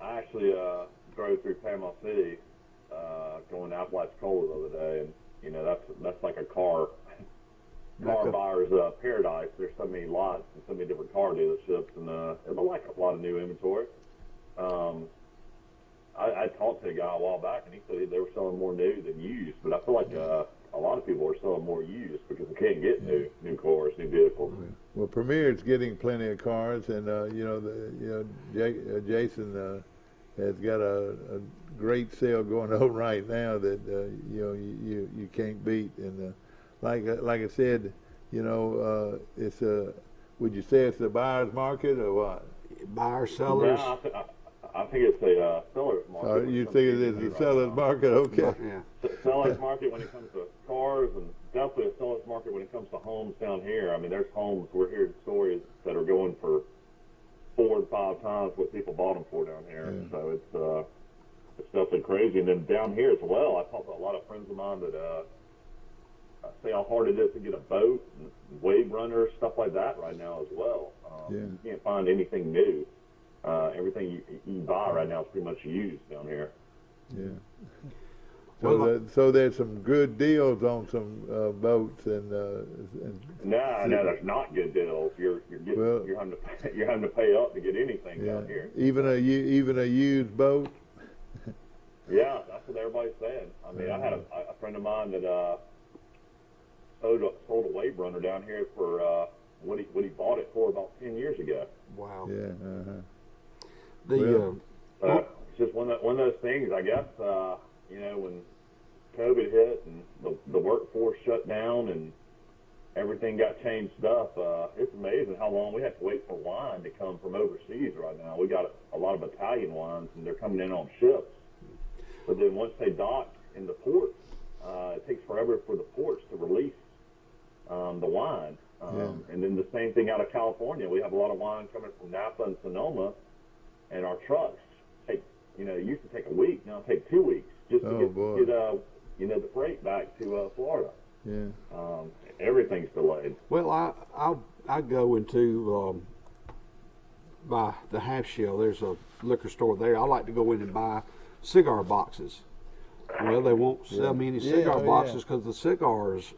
actually drove through Panama City going to Apalachicola the other day, and that's like a car buyer's paradise. There's so many lots and so many different car dealerships, and it looked like a lot of new inventory. I talked to a guy a while back, and he said they were selling more new than used, but I feel like a lot of people are selling more used because they can't get new cars, new vehicles. Well, Premier's getting plenty of cars, and Jason has got a great sale going on right now that you can't beat. And like I said, it's would you say it's a buyer's market or what? Buyer, sellers. Yeah, I think it's a seller's market. You think it is a seller's market? Okay. Yeah. Seller's market when it comes to cars, and definitely a seller's market when it comes to homes down here. I mean, there's homes, we're hearing stories that are going for 4 and 5 times what people bought them for down here. Yeah. So it's definitely crazy. And then down here as well, I talked to a lot of friends of mine that say how hard it is to get a boat and wave runners, stuff like that right now as well. You can't find anything new. Everything you buy right now is pretty much used down here. Yeah. So there's some good deals on some boats and. No, there's not good deals. You're having to pay up to get anything down here. Even a used boat. Yeah, that's what everybody's saying. I mean, I had a friend of mine that sold a wave runner down here for what he bought it for about 10 years ago. Wow. Yeah. It's just one of those things, I guess. When COVID hit and the workforce shut down and everything got changed up, it's amazing how long we have to wait for wine to come from overseas right now. We got a lot of Italian wines, and they're coming in on ships. But then once they dock in the ports, it takes forever for the ports to release the wine. And then the same thing out of California. We have a lot of wine coming from Napa and Sonoma, and our trucks take, it used to take a week, now it takes 2 weeks just to get the freight back to Florida. Yeah. Everything's delayed. Well, I go into by the Half Shell. There's a liquor store there. I like to go in and buy cigar boxes. Well, they won't sell me any cigar boxes because the cigars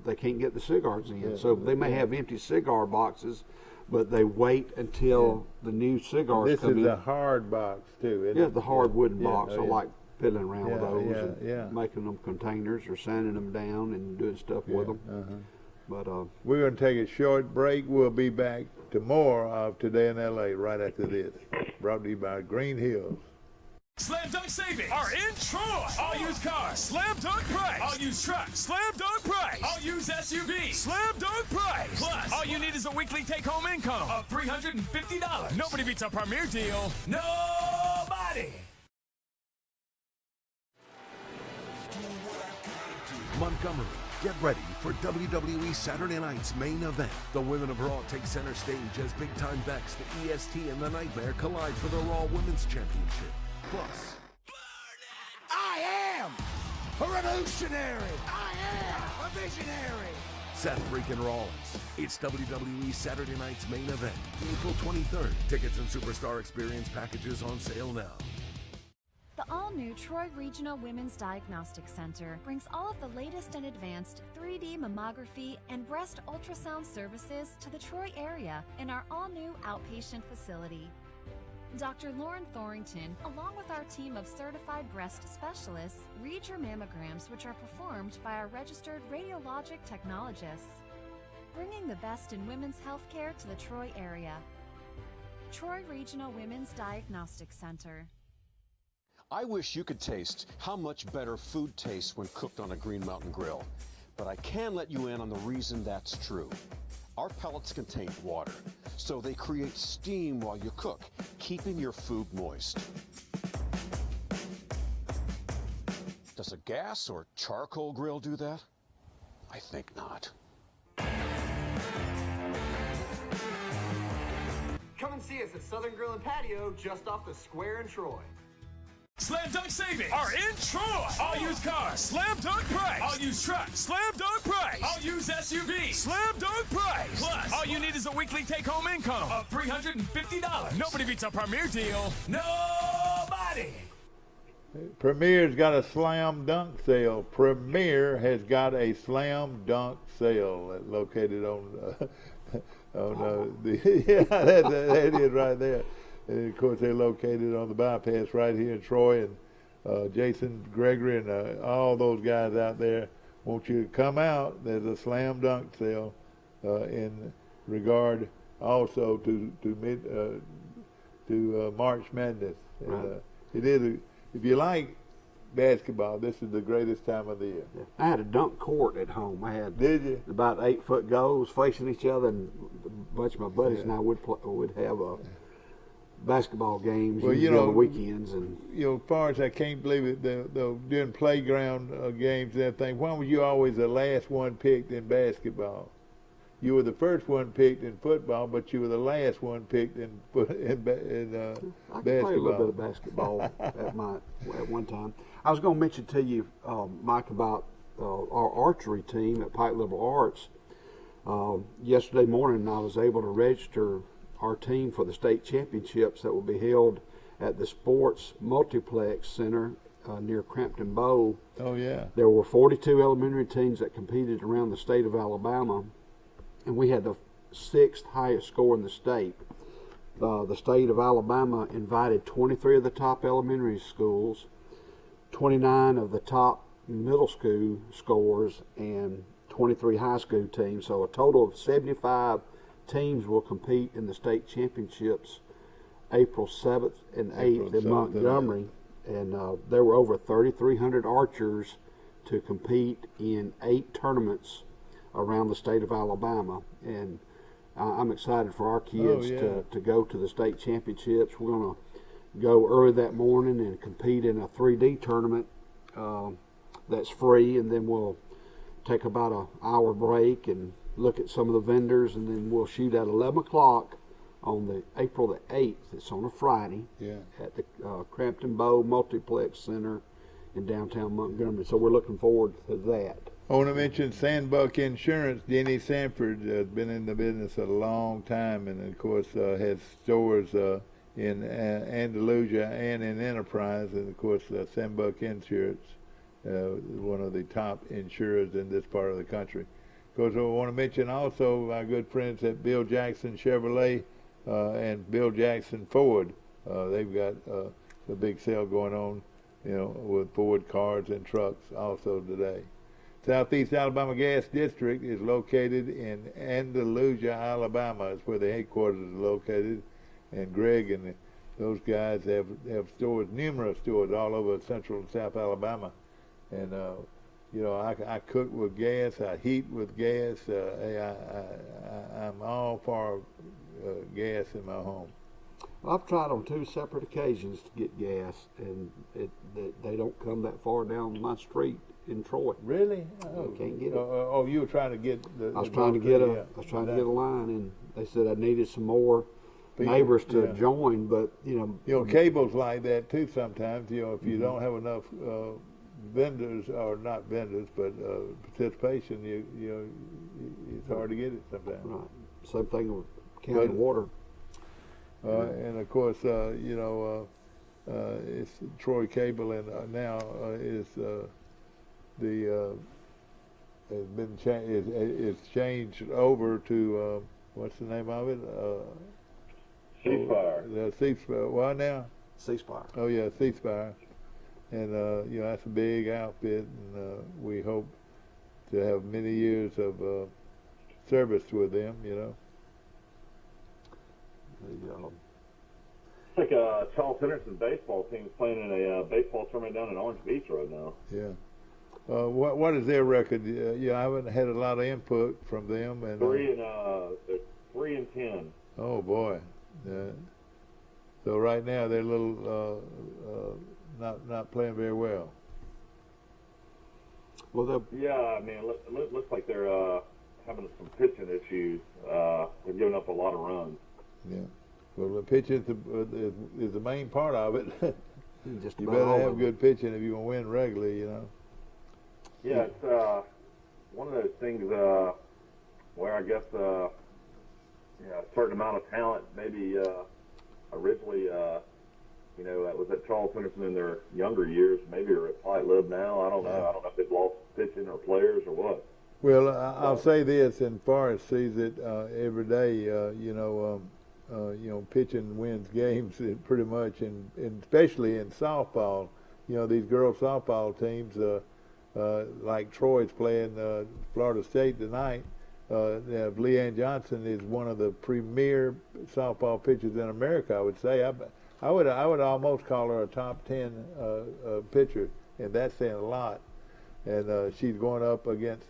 they can't get the cigars in. Yeah. So they may have empty cigar boxes, but they wait until the new cigars come in. This is a hard box too, isn't it? The hard wooden box. I like fiddling around with those yeah. and making them containers or sanding them down and doing stuff with them. But we're going to take a short break. We'll be back to more of Today in L.A. right after this. Brought to you by Green Hills. Slam Dunk Savings are in Troy. All used cars, slam dunk price. All used trucks, slam dunk price. All used SUVs, slam dunk price. Plus, all you need is a weekly take-home income of $350. Nobody beats a premier deal. Nobody. Montgomery, get ready for WWE Saturday Night's main event. The women of Raw take center stage as big-time Bex, the EST, and the Nightmare collide for the Raw Women's Championship. Plus, I am a revolutionary. I am a visionary. Seth freaking Rollins. It's WWE Saturday Night's main event, April 23rd. Tickets and Superstar Experience packages on sale now. The all-new Troy Regional Women's Diagnostic Center brings all of the latest and advanced 3D mammography and breast ultrasound services to the Troy area in our all-new outpatient facility. Dr. Lauren Thorington, along with our team of certified breast specialists, read your mammograms, which are performed by our registered radiologic technologists, bringing the best in women's healthcare to the Troy area. Troy Regional Women's Diagnostic Center. I wish you could taste how much better food tastes when cooked on a Green Mountain grill. But I can let you in on the reason that's true. Our pellets contain water, so they create steam while you cook, keeping your food moist. Does a gas or charcoal grill do that? I think not. Come and see us at Southern Grill and Patio just off the square in Troy. Slam Dunk Savings are in Troy. All used cars, slam dunk price. All used trucks, slam dunk price. All used SUVs, slam dunk price. Plus, all you need is a weekly take-home income of $350. Nobody beats a premier deal. Nobody. Premier's got a slam dunk sale. Premier has got a slam dunk sale located on yeah, that is right there. And of course, they're located on the bypass right here in Troy. And Jason Gregory and all those guys out there want you to come out. There's a slam dunk sale in regard also to March Madness. And, it is if you like basketball, this is the greatest time of the year. yeah. I had a dunk court at home. I had Did you? about 8-foot goals facing each other, and a bunch of my buddies and I would have basketball games Well, usually on the weekends. And As far as I can't believe it, during playground games and everything, why were you always the last one picked in basketball? You were the first one picked in football, but you were the last one picked in basketball. I could play a little bit of basketball at one time. I was going to mention to you, Mike, about our archery team at Pike Liberal Arts. Yesterday morning, I was able to register our team for the state championships that will be held at the Sports Multiplex Center near Crampton Bow. Oh, yeah. There were 42 elementary teams that competed around the state of Alabama, and we had the 6th highest score in the state. The state of Alabama invited 23 of the top elementary schools, 29 of the top middle school scores, and 23 high school teams. So a total of 75 teams will compete in the state championships April 7th and 8th in Montgomery. And there were over 3,300 archers to compete in 8 tournaments around the state of Alabama. And I'm excited for our kids to go to the state championships. We're going to go early that morning and compete in a 3D tournament that's free, and then we'll take about an hour break and look at some of the vendors, and then we'll shoot at 11 o'clock on the April the 8th. It's on a Friday at the Crampton Bow Multiplex Center in downtown Montgomery. So we're looking forward to that. I want to mention Sandbuck Insurance. Denny Sanford has been in the business a long time, and of course has stores in Andalusia and in Enterprise, and of course Sandbuck Insurance, one of the top insurers in this part of the country. Of course, I want to mention also our good friends at Bill Jackson Chevrolet and Bill Jackson Ford. They've got a big sale going on with Ford cars and trucks also today. Southeast Alabama Gas District is located in Andalusia, Alabama. It's where the headquarters is located. And Greg and those guys have stores, numerous stores all over Central and South Alabama. And, I cook with gas, I heat with gas. I'm all for gas in my home. I've tried on 2 separate occasions to get gas, and they don't come that far down my street in Troy. Really? Oh, can't get it. You were trying to get the. I was trying to get a line, and they said I needed some more neighbors to join, but cable's like that too sometimes. If you don't have enough vendors, or not vendors, but participation, it's hard to get it sometimes. Right. Same thing with county water. And of course, it's Troy Cable, and now is it's changed over to what's the name of it? Ceasefire. Ceasefire. What now? Ceasefire. Oh yeah, Ceasefire. And that's a big outfit, and we hope to have many years of service with them. I think Charles Henderson baseball team is playing in a baseball tournament down in Orange Beach right now. Yeah. What is their record? I haven't had a lot of input from them. And 3-10. Oh boy. So right now they're a little not playing very well. Well, yeah, I mean, it looks like they're having some pitching issues. They're giving up a lot of runs. Yeah. Well, the pitching is the main part of it. You better have good pitching if you're going to win regularly, Yeah, it's one of those things where I guess a certain amount of talent maybe originally, was at Charles Henderson in their younger years. Maybe they're at Pike Lib now. I don't know. I don't know if they've lost pitching or players or what. Well, I'll say this, and Forrest sees it every day, pitching wins games pretty much, and especially in softball. These girls softball teams, like Troy's playing Florida State tonight. Leanne Johnson is one of the premier softball pitchers in America, I would say. I would almost call her a top 10 pitcher, and that's saying a lot. And she's going up against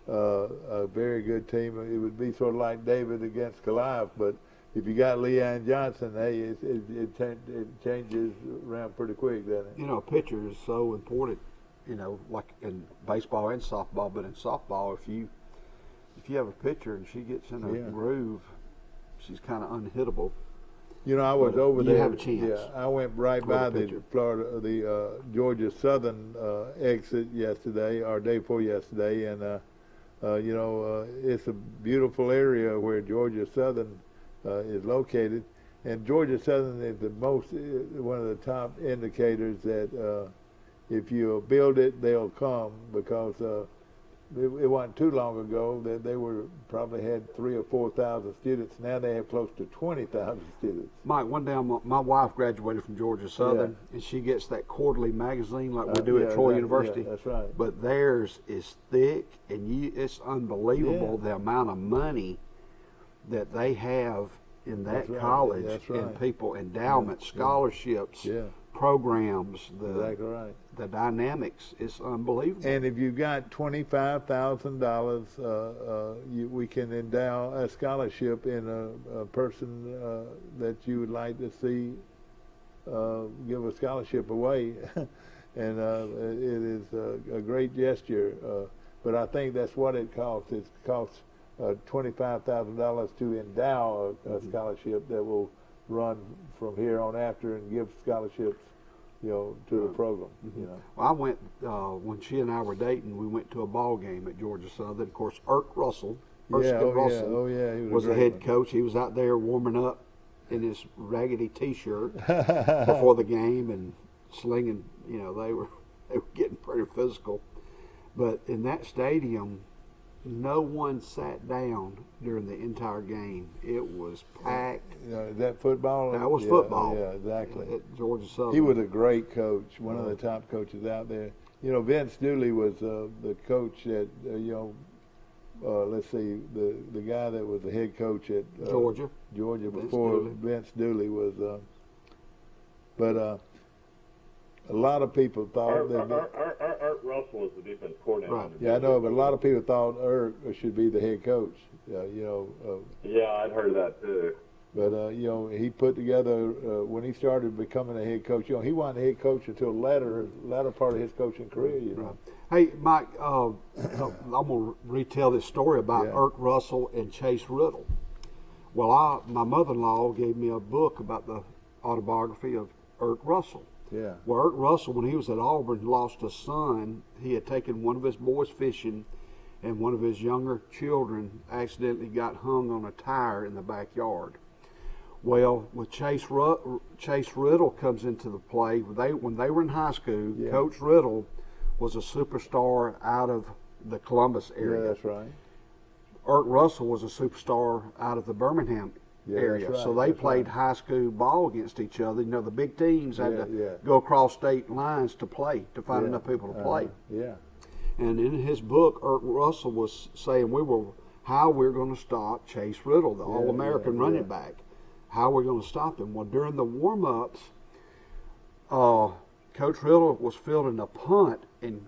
a very good team. It would be sort of like David against Goliath, but if you got Leanne Johnson, hey, it changes around pretty quick, doesn't it? A pitcher is so important, like in baseball and softball. But in softball, if you have a pitcher and she gets in a groove, she's kind of unhittable. I was over there. You have a chance. Yeah, I went right by the Georgia Southern exit yesterday, or day before yesterday, and it's a beautiful area where Georgia Southern is located, and Georgia Southern is one of the top indicators that if you build it, they'll come, because it wasn't too long ago that they probably had 3,000 or 4,000 students. Now they have close to 20,000 students. Mike, one day my wife graduated from Georgia Southern, and she gets that quarterly magazine like we do at Troy University. Yeah, that's right. But theirs is thick, and it's unbelievable the amount of money that they have in that college, and people, endowments, scholarships, programs, exactly right. The dynamics is unbelievable. And if you've got $25,000, we can endow a scholarship in a person that you would like to see give a scholarship away, and it is a great gesture. But I think that's what it costs. It costs $25,000 to endow a scholarship that will run from here on after and give scholarships, to the program. Well, I went when she and I were dating. We went to a ball game at Georgia Southern. Of course, Russell He was the head coach. He was out there warming up in his raggedy T-shirt before the game and slinging. They were getting pretty physical. But in that stadium, no one sat down during the entire game. It was packed. Is that football? That was Yeah, football. Yeah, exactly. At Georgia Southern. He was a great coach, one of the top coaches out there. You know, Vince Dooley was the coach at, let's see, the guy that was the head coach at Georgia before Vince Dooley was, but a lot of people thought Art Russell was the defense coordinator. Right. Yeah, I know, but a lot of people thought Irk should be the head coach. Yeah, I'd heard that too. But he put together when he started becoming a head coach. He wasn't a head coach until latter part of his coaching career. Right. Hey, Mike, I'm gonna retell this story about Irk Russell and Chase Riddle. Well, my mother-in-law gave me a book about the autobiography of Irk Russell. Yeah. Well, Irk Russell, when he was at Auburn, lost a son. He had taken one of his boys fishing, and one of his younger children accidentally got hung on a tire in the backyard. Well, with Chase Riddle comes into the play. When they were in high school, Coach Riddle was a superstar out of the Columbus area. Yeah, that's right. Irk Russell was a superstar out of the Birmingham area. That's right, So they played high school ball against each other. You know, the big teams had to go across state lines to play, to find enough people to play. Yeah. And in his book, Irk Russell was saying how we're going to stop Chase Riddle, the All-American running back. How we're going to stop him. Well, during the warm-ups, Coach Riddle was fielding a punt, and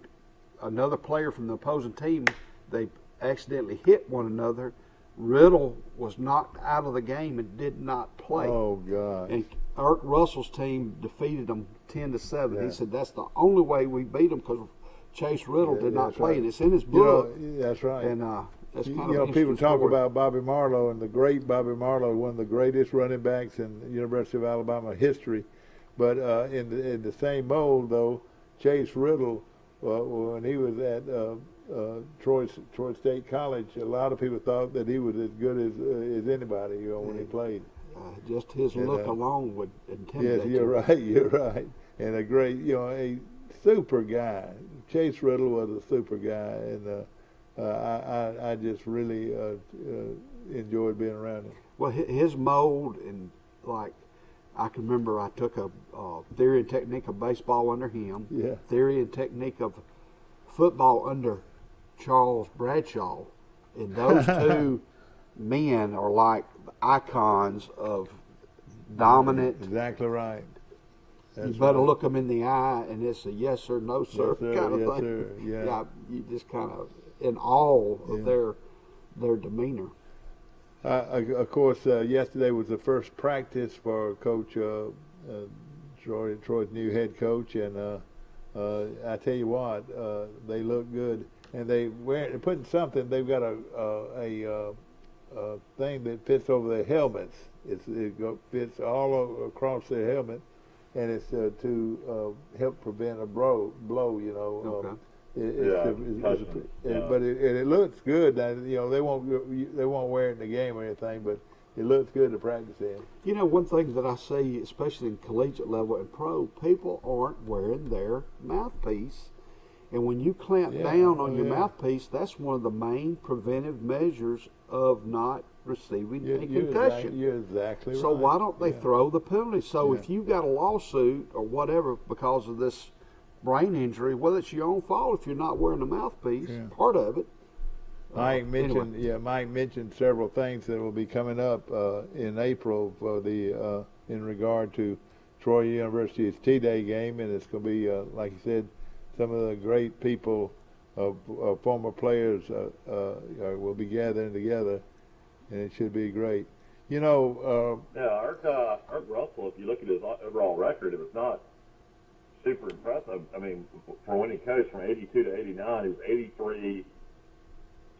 another player from the opposing team, they accidentally hit one another. Riddle was knocked out of the game and did not play. Oh, God. And Irk Russell's team defeated them 10-7. He said that's the only way we beat them because Chase Riddle did not play, and it's in his book. That's right. And that's kind of people talk story. about Bobby Marlowe, and the great Bobby Marlowe, one of the greatest running backs in University of Alabama history. But in the same mold, though, Chase Riddle, when he was at Troy State College, a lot of people thought that he was as good as anybody, when he played. Just his look alone would intimidate you. Yes, you're right. And a great, a super guy. Chase Riddle was a super guy, and I just really enjoyed being around him. Well, his mold, and like I can remember, I took a theory and technique of baseball under him. Yeah. Theory and technique of football under Charles Bradshaw, and those two men are like icons of dominant. Exactly right. You better look them in the eye, and it's a yes or no, sir, yes, sir. kind of Yes, thing. sir. Yeah. You just kind of in awe of their demeanor. Of course, yesterday was the first practice for Coach Troy's new head coach, and I tell you what, they look good, and they're putting something. They've got a thing that fits over their helmets. It fits all across their helmet, and it's to help prevent a blow. Okay. But it looks good. They won't wear it in the game or anything, but it looks good to practice in. One thing that I see, especially in collegiate level and pro, people aren't wearing their mouthpiece. And when you clamp down on your mouthpiece, that's one of the main preventive measures of not receiving a concussion. You're exactly right. So why don't they throw the penalty? So if you got a lawsuit or whatever because of this brain injury, whether it's your own fault if you're not wearing a mouthpiece, part of it. Mike mentioned several things that will be coming up in April for the in regard to Troy University's T-Day game, and it's going to be, like you said, some of the great people, former players, will be gathering together, and it should be great. Art Russell, if you look at his overall record, it was not super impressive. I mean, for when he coached from 82 to 89, he was 83,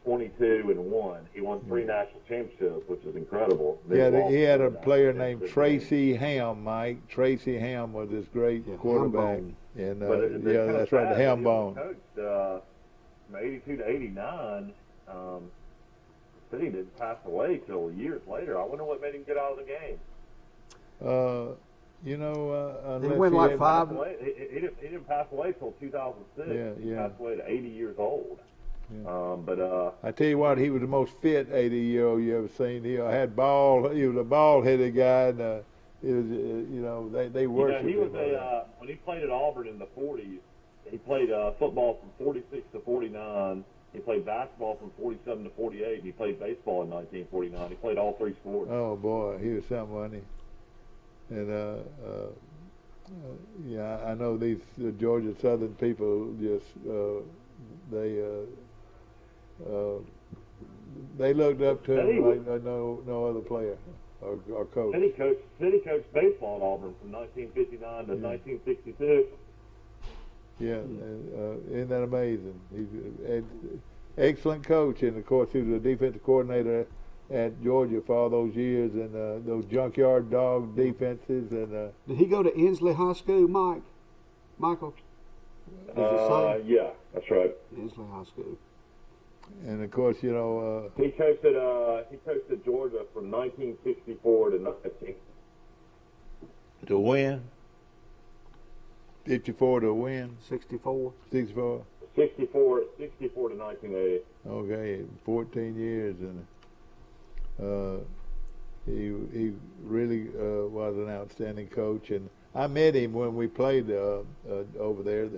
22, and 1. He won 3 national championships, which is incredible. He had a player named Tracy Ham, Mike. Tracy Ham was this great quarterback. And that's right, the ham bone. Coached from 82 to 89. He didn't pass away till years later. I wonder what made him get out of the game. He went like 5. He didn't pass away till 2006. He passed away at 80 years old. I tell you what, he was the most fit 80-year-old you ever seen. He had ball. He was a ball-headed guy, and it was, they worshipped he was him. when he played at Auburn in the 40s. He played football from 46 to 49. He played basketball from 47 to 48. And he played baseball in 1949. He played all three sports. Oh boy, he was something, wasn't he? And yeah, I know these Georgia Southern people just they looked up to him like no other player or coach. And he coached baseball at Auburn from 1959 to 1962. Yeah, isn't that amazing? He's an excellent coach, and of course he was a defensive coordinator at Georgia for all those years, and those junkyard dog defenses. And did he go to Inslee High School, Michael? Yeah, that's right. Inslee High School. And of course, he coached at Georgia from 1964 to 19. To win. 54 to win. 64. 64. 64 to 1980. Okay, 14 years, and he really was an outstanding coach. And I met him when we played over there.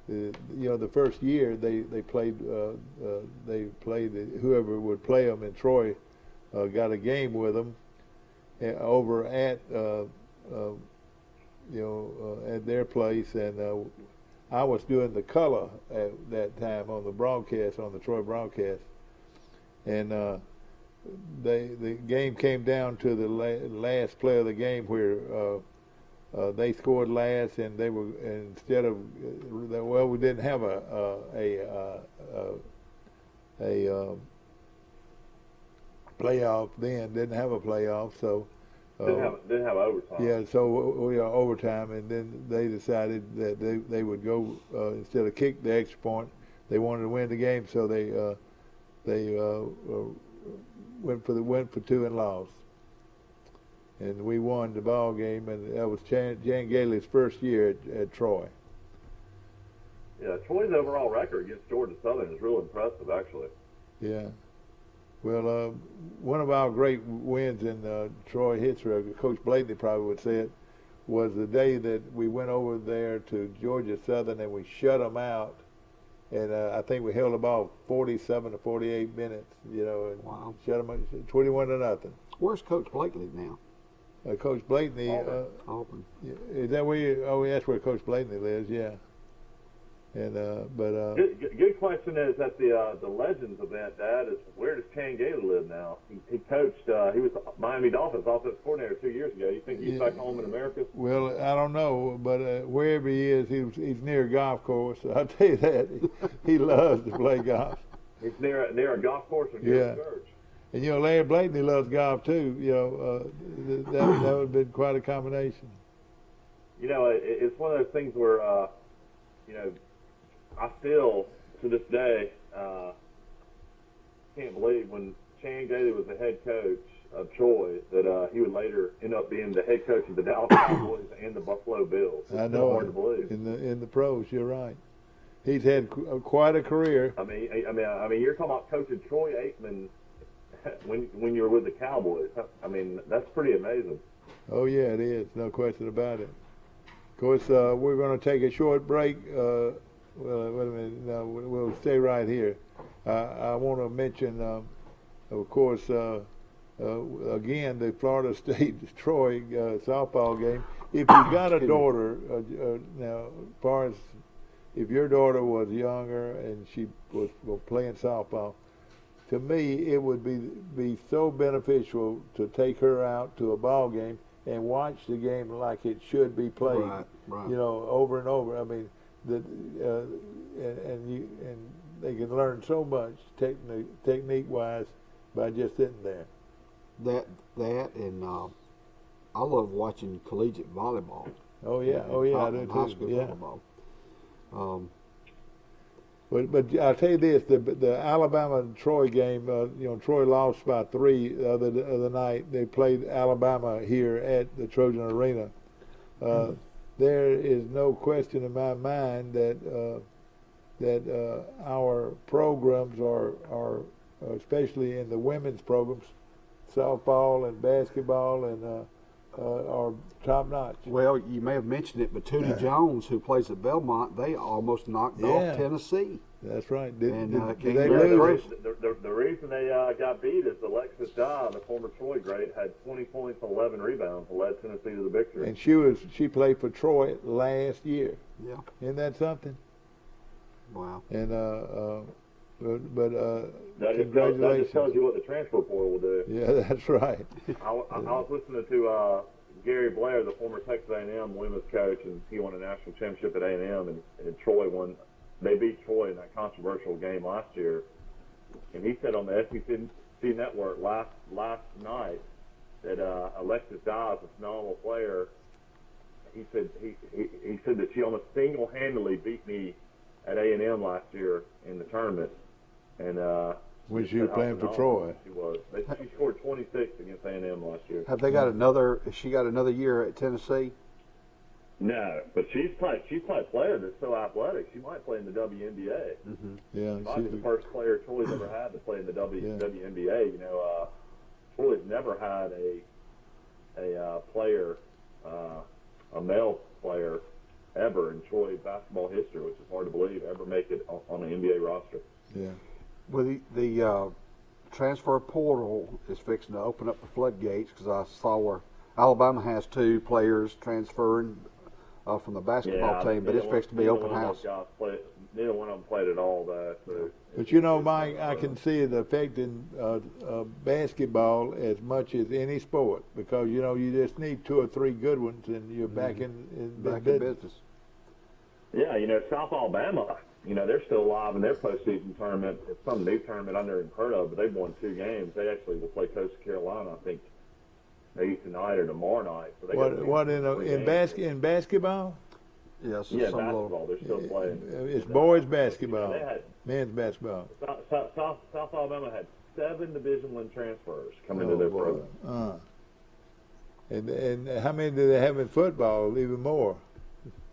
The first year they played whoever would play them in Troy got a game with them over at at their place, and I was doing the color at that time on the broadcast, on the Troy broadcast, and the game came down to the last play of the game where they scored last, and they were, instead of we didn't have a playoff then, didn't have a playoff, so. Didn't have overtime. Yeah, so we are overtime, and then they decided that they would go instead of kick the extra point, they wanted to win the game, so they went for two and lost, and we won the ball game, and that was Jan Gailey's first year at Troy. Yeah, Troy's overall record against Georgia Southern is real impressive, actually. Yeah. Well, one of our great wins in Troy history, Coach Blatney probably would say it, was the day that we went over there to Georgia Southern and we shut them out. And I think we held the ball 47 to 48 minutes, and wow. Shut them out 21 to nothing. Where's Coach Blakely now? Coach Blatney. Auburn. Is that where that's where Coach Blatney lives, yeah. And good question is that the Legends event, Dad, is where does Chan Gailey live now? He coached. He was Miami Dolphins offensive coordinator 2 years ago. You think he's back home in America? Well, I don't know, but wherever he is, he's near a golf course. I'll tell you that he loves to play golf. He's near a golf course or near a church. And Larry Blatney loves golf too. That would have been quite a combination. It's one of those things where I still, to this day, can't believe when Chan Gailey was the head coach of Troy that he would later end up being the head coach of the Dallas Cowboys and the Buffalo Bills. It's I know. hard to believe. In the pros, you're right. He's had quite a career. I mean, you're talking about coaching Troy Aikman when you're with the Cowboys. I mean, that's pretty amazing. Oh yeah, it is. No question about it. Of course, we're going to take a short break. Wait a minute. No, we'll stay right here. I want to mention, of course, again, the Florida State Troy softball game. If you got a daughter, now, as far as if your daughter was younger and she was playing softball, to me it would be so beneficial to take her out to a ball game and watch the game like it should be played. Right. Over and over. I mean. And they can learn so much technique wise by just sitting there. That and I love watching collegiate volleyball. Oh yeah, I do too. High school volleyball. But I'll tell you this: the Alabama Troy game. Troy lost by 3 the other night. They played Alabama here at the Trojan Arena. There is no question in my mind that that our programs are especially in the women's programs, softball and basketball and are top notch. Well, you may have mentioned it, but Tootie Jones, who plays at Belmont, they almost knocked off Tennessee. That's right. Did they lose? The reason they got beat is Alexis Dye, the former Troy great, had 20 points and 11 rebounds and led Tennessee to the victory. And she played for Troy last year. Yeah. Isn't that something? Wow. And that congratulations. just tells you what the transfer portal will do. Yeah, that's right. I was listening to Gary Blair, the former Texas A&M women's coach, and he won a national championship at A&M, and Troy won. They beat Troy in that controversial game last year, and he said on the SEC network last night that Alexis Dye is a phenomenal player. He said that she almost single-handedly beat me at A&M last year in the tournament, and when she was playing for Troy, she was. She scored 26 against A&M last year. Have they got another? Has she got another year at Tennessee? No, but she's probably a player that's so athletic. She might play in the WNBA. Mm-hmm. Yeah, she might be the first player Troy's ever had to play in the WNBA. You know, Troy's never had a player, a male player, ever in Troy basketball history, which is hard to believe, ever make it on the NBA roster. Yeah. Well, the transfer portal is fixing to open up the floodgates because I saw where Alabama has 2 players transferring from the basketball team, but it's fixed to be open house. Neither one of them played at all, though. So. But you know, Mike, I can see it affecting basketball as much as any sport because you know you just need 2 or 3 good ones and you're back in business. Yeah, you know, South Alabama, you know, they're still alive in their postseason tournament. It's some new tournament I've never even heard of, but they've won 2 games. They actually will play Coastal Carolina, I think, maybe tonight or tomorrow night. So they in basketball? Yes. Yeah, basketball. They're still playing. It's boys basketball, men's basketball. South Alabama had 7 Division I transfers come into their program. And how many do they have in football? Even more.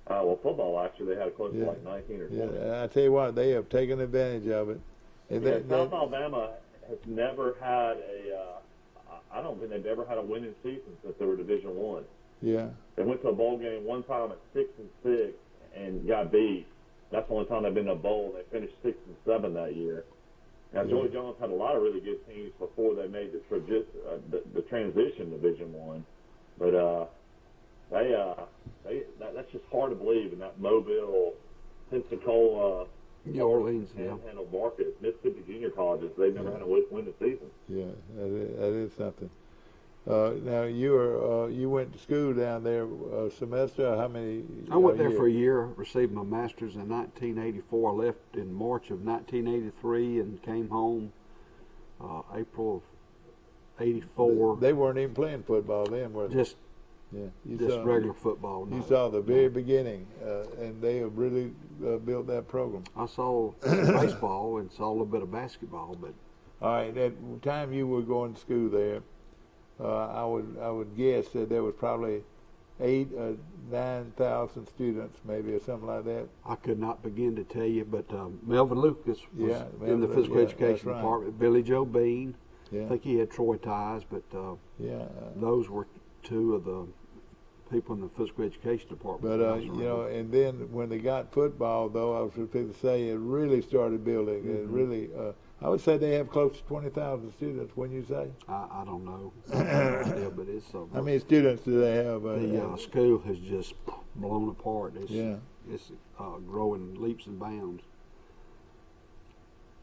Well, football actually they had close to like 19 or 20. Yeah, I tell you what, they have taken advantage of it. And South Alabama has never had I don't think they've ever had a winning season since they were Division I. Yeah. They went to a bowl game one time at 6-6 and got beat. That's the only time they've been in a bowl. They finished 6-7 that year. Now, Joey Jones had a lot of really good teams before they made the transition to Division I. But that's just hard to believe in that Mobile, Pensacola, New Orleans, Panhandle market, Mississippi junior colleges. They've never had a winning season. Yeah, that is something. Now you went to school down there a semester. How many? I went there for a year. Received my master's in 1984. I left in March of 1983 and came home April of '84. They weren't even playing football then, were they? Just regular football. You saw the very beginning, and they have really built that program. I saw baseball and saw a little bit of basketball, but. All right, at the time you were going to school there, I would guess that there was probably 8,000 or 9,000 students, maybe, or something like that. I could not begin to tell you, but Melvin Lucas was in the physical education department. Billy Joe Bean, I think he had Troy ties, but those were 2 of the people in the physical education department. But you know, and then when they got football, though, I was going to say it really started building. It really. I would say they have close to 20,000 students. Wouldn't you say? I don't know, but it's. How many students do they have? The school has just blown apart. It's growing leaps and bounds.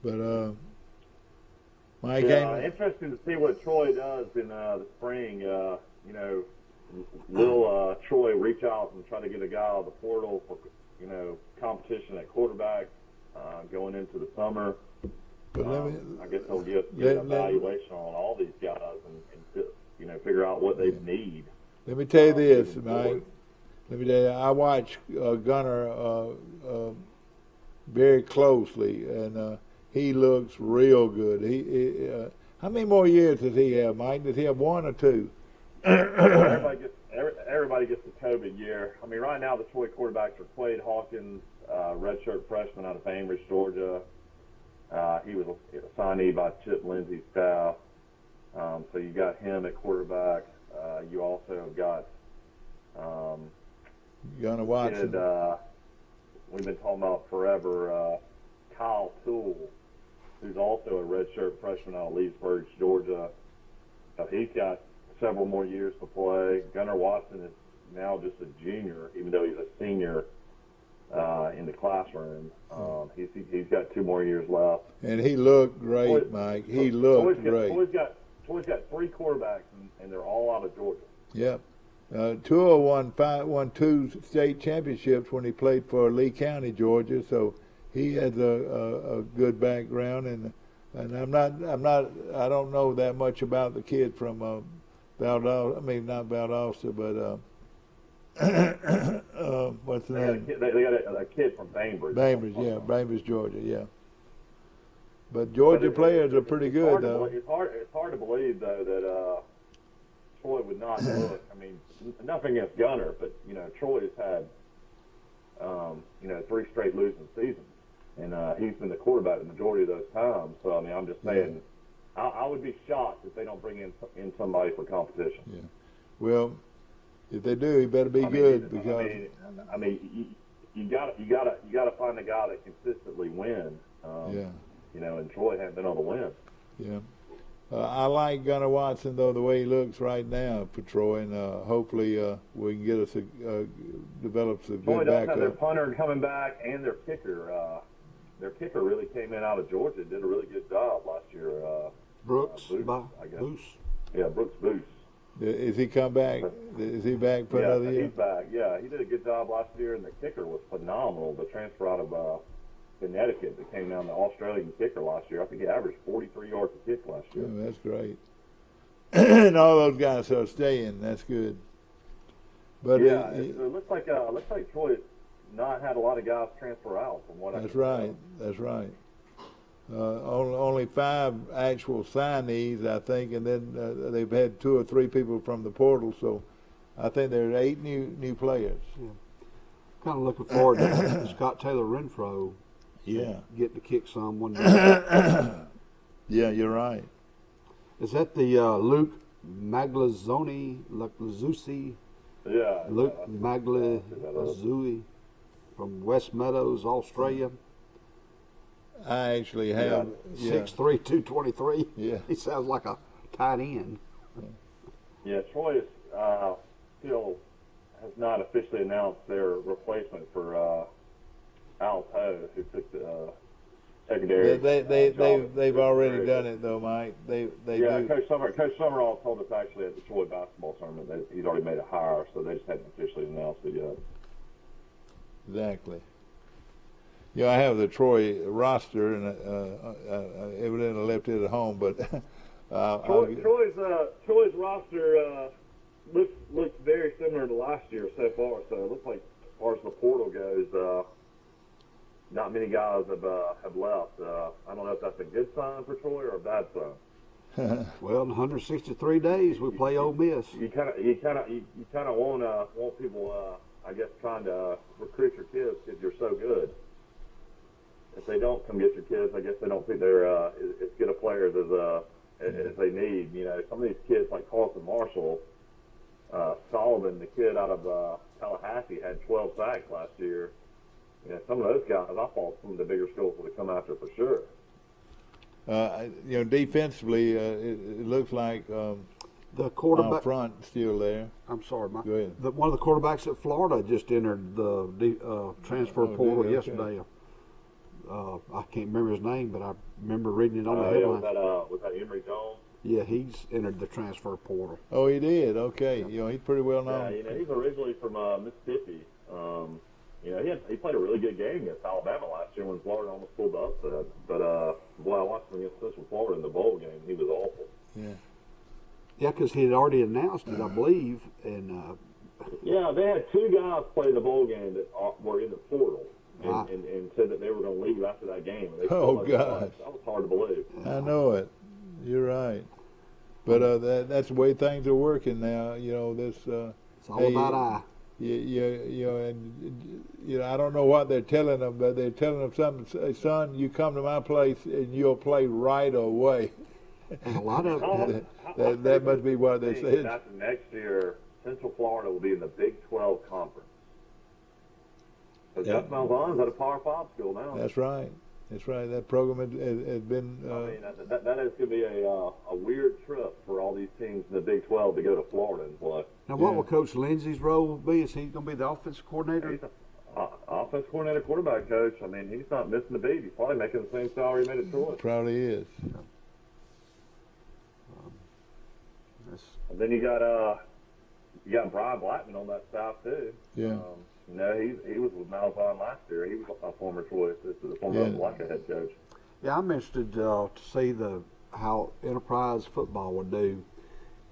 But interesting to see what Troy does in the spring. You know, will Troy reach out and try to get a guy out of the portal for competition at quarterback going into the summer? I guess they'll get an evaluation on all these guys and figure out what they need. Let me tell you this, Mike. Let me tell you, I watch Gunner very closely, and he looks real good. How many more years does he have, Mike? Does he have 1 or 2? Everybody everybody gets the COVID year. I mean, right now the Troy quarterbacks are Quade Hawkins, redshirt freshman out of Bainbridge, Georgia. He was a signee by Chip Lindsey's staff. So you got him at quarterback. You also have got Gunnar Watson. We've been talking about forever, Kyle Toole, who's also a redshirt freshman out of Leesburg, Georgia. He's got several more years to play. Gunnar Watson is now just a junior, even though he's a senior in the classroom. He's got 2 more years left. And he looked great, Mike. He looked great. Troy's got 3 quarterbacks, and they're all out of Georgia. Yep. Tua won 2 state championships when he played for Lee County, Georgia. So he has a good background, and I don't know that much about the kid from Valdosta. I mean, not Valdosta, but what's the name? They got a kid from Bainbridge. Bainbridge, Georgia, yeah. But Georgia players are pretty good, though. It's hard to believe, though, that Troy would not look. I mean, nothing against Gunnar, but Troy has had 3 straight losing seasons, and he's been the quarterback the majority of those times. So I mean, I'm just saying, I would be shocked if they don't bring in somebody for competition. Yeah. Well, if they do, he better be good because. I mean, you gotta find a guy that consistently wins. And Troy hasn't been able to win. Yeah. I like Gunnar Watson, though, the way he looks right now for Troy, and hopefully we can get us develops a good Troy does backup. have their punter coming back and their kicker. Their kicker really came in out of Georgia, did a really good job last year. Brooks Booth, I guess. Booth. Yeah, Brooks Booth. Is he come back? Is he back for another year? He's back. Yeah, he did a good job last year, and the kicker was phenomenal. The transfer out of Connecticut that came down, the Australian kicker last year. I think he averaged 43 yards a kick last year. Oh, that's great. And all those guys are staying. That's good. But it looks like Troy has not had a lot of guys transfer out from what I can tell. That's right. Only 5 actual signees, I think, and then they've had 2 or 3 people from the portal. So I think there's 8 new players. Yeah. Kind of looking forward to Scott Taylor Renfro. Getting to kick some one day. Yeah, you're right. Is that the Luke Maglazoni? Yeah. Luke Maglazui from West Meadows, Australia. I actually have 6'3", 223. Yeah. He sounds like a tight end. Yeah, Troy is, still has not officially announced their replacement for Al Poe, who took the secondary. They've already done it though, Mike. They do. Coach Summerall told us actually at the Troy basketball tournament that he's already made a hire, so they just hadn't officially announced it yet. Exactly. Yeah, I have the Troy roster, and evidently left it at home, but Troy's roster looks very similar to last year so far. So it looks like, as far as the portal goes, not many guys have left. I don't know if that's a good sign for Troy or a bad sign. Well, in 163 days, we play Ole Miss. You kind of want people, I guess, trying to recruit your kids because you're so good. If they don't come get your kids, I guess they don't think they're as good a players as they need. Some of these kids like Carlton Marshall, Solomon, the kid out of Tallahassee, had 12 sacks last year. Some of those guys, I thought some of the bigger schools would have come after for sure. Defensively, it looks like the quarterback front still there. I'm sorry, Mike. Go ahead. One of the quarterbacks at Florida just entered the transfer portal yesterday. I can't remember his name, but I remember reading it on the headlines. Was that Emory Jones? Yeah, he's entered the transfer portal. Oh, he did. Okay, he's pretty well known. Yeah, he's originally from Mississippi. He played a really good game against Alabama last year when Florida almost pulled the upset. But I watched him against Central Florida in the bowl game. He was awful. Yeah. Yeah, because he had already announced it, I believe, and. They had 2 guys play in the bowl game that were in the portal. And said that they were going to leave after that game. Gosh. That was hard to believe. I know it. You're right. But that's the way things are working now. It's all about eye. I don't know what they're telling them, but they're telling them something. Say, son, you come to my place and you'll play right away. And a lot of that must be what they said. After next year, Central Florida will be in the Big 12 conference. So Jeff Malzahn's at a Power 5 school now. That's right. That's right. That program has been. That is going to be a weird trip for all these teams in the Big 12 to go to Florida and play. Now, what will Coach Lindsey's role be? Is he going to be the offensive coordinator? He's an offensive coordinator, quarterback coach. I mean, he's not missing a beat. He's probably making the same salary he made at Troy. Probably is. And then you got Brian Blackman on that staff too. Yeah. He was with Malzahn last year. He was a former Troy assistant, a former Blackman head coach. Yeah, I'm interested to see how Enterprise football would do.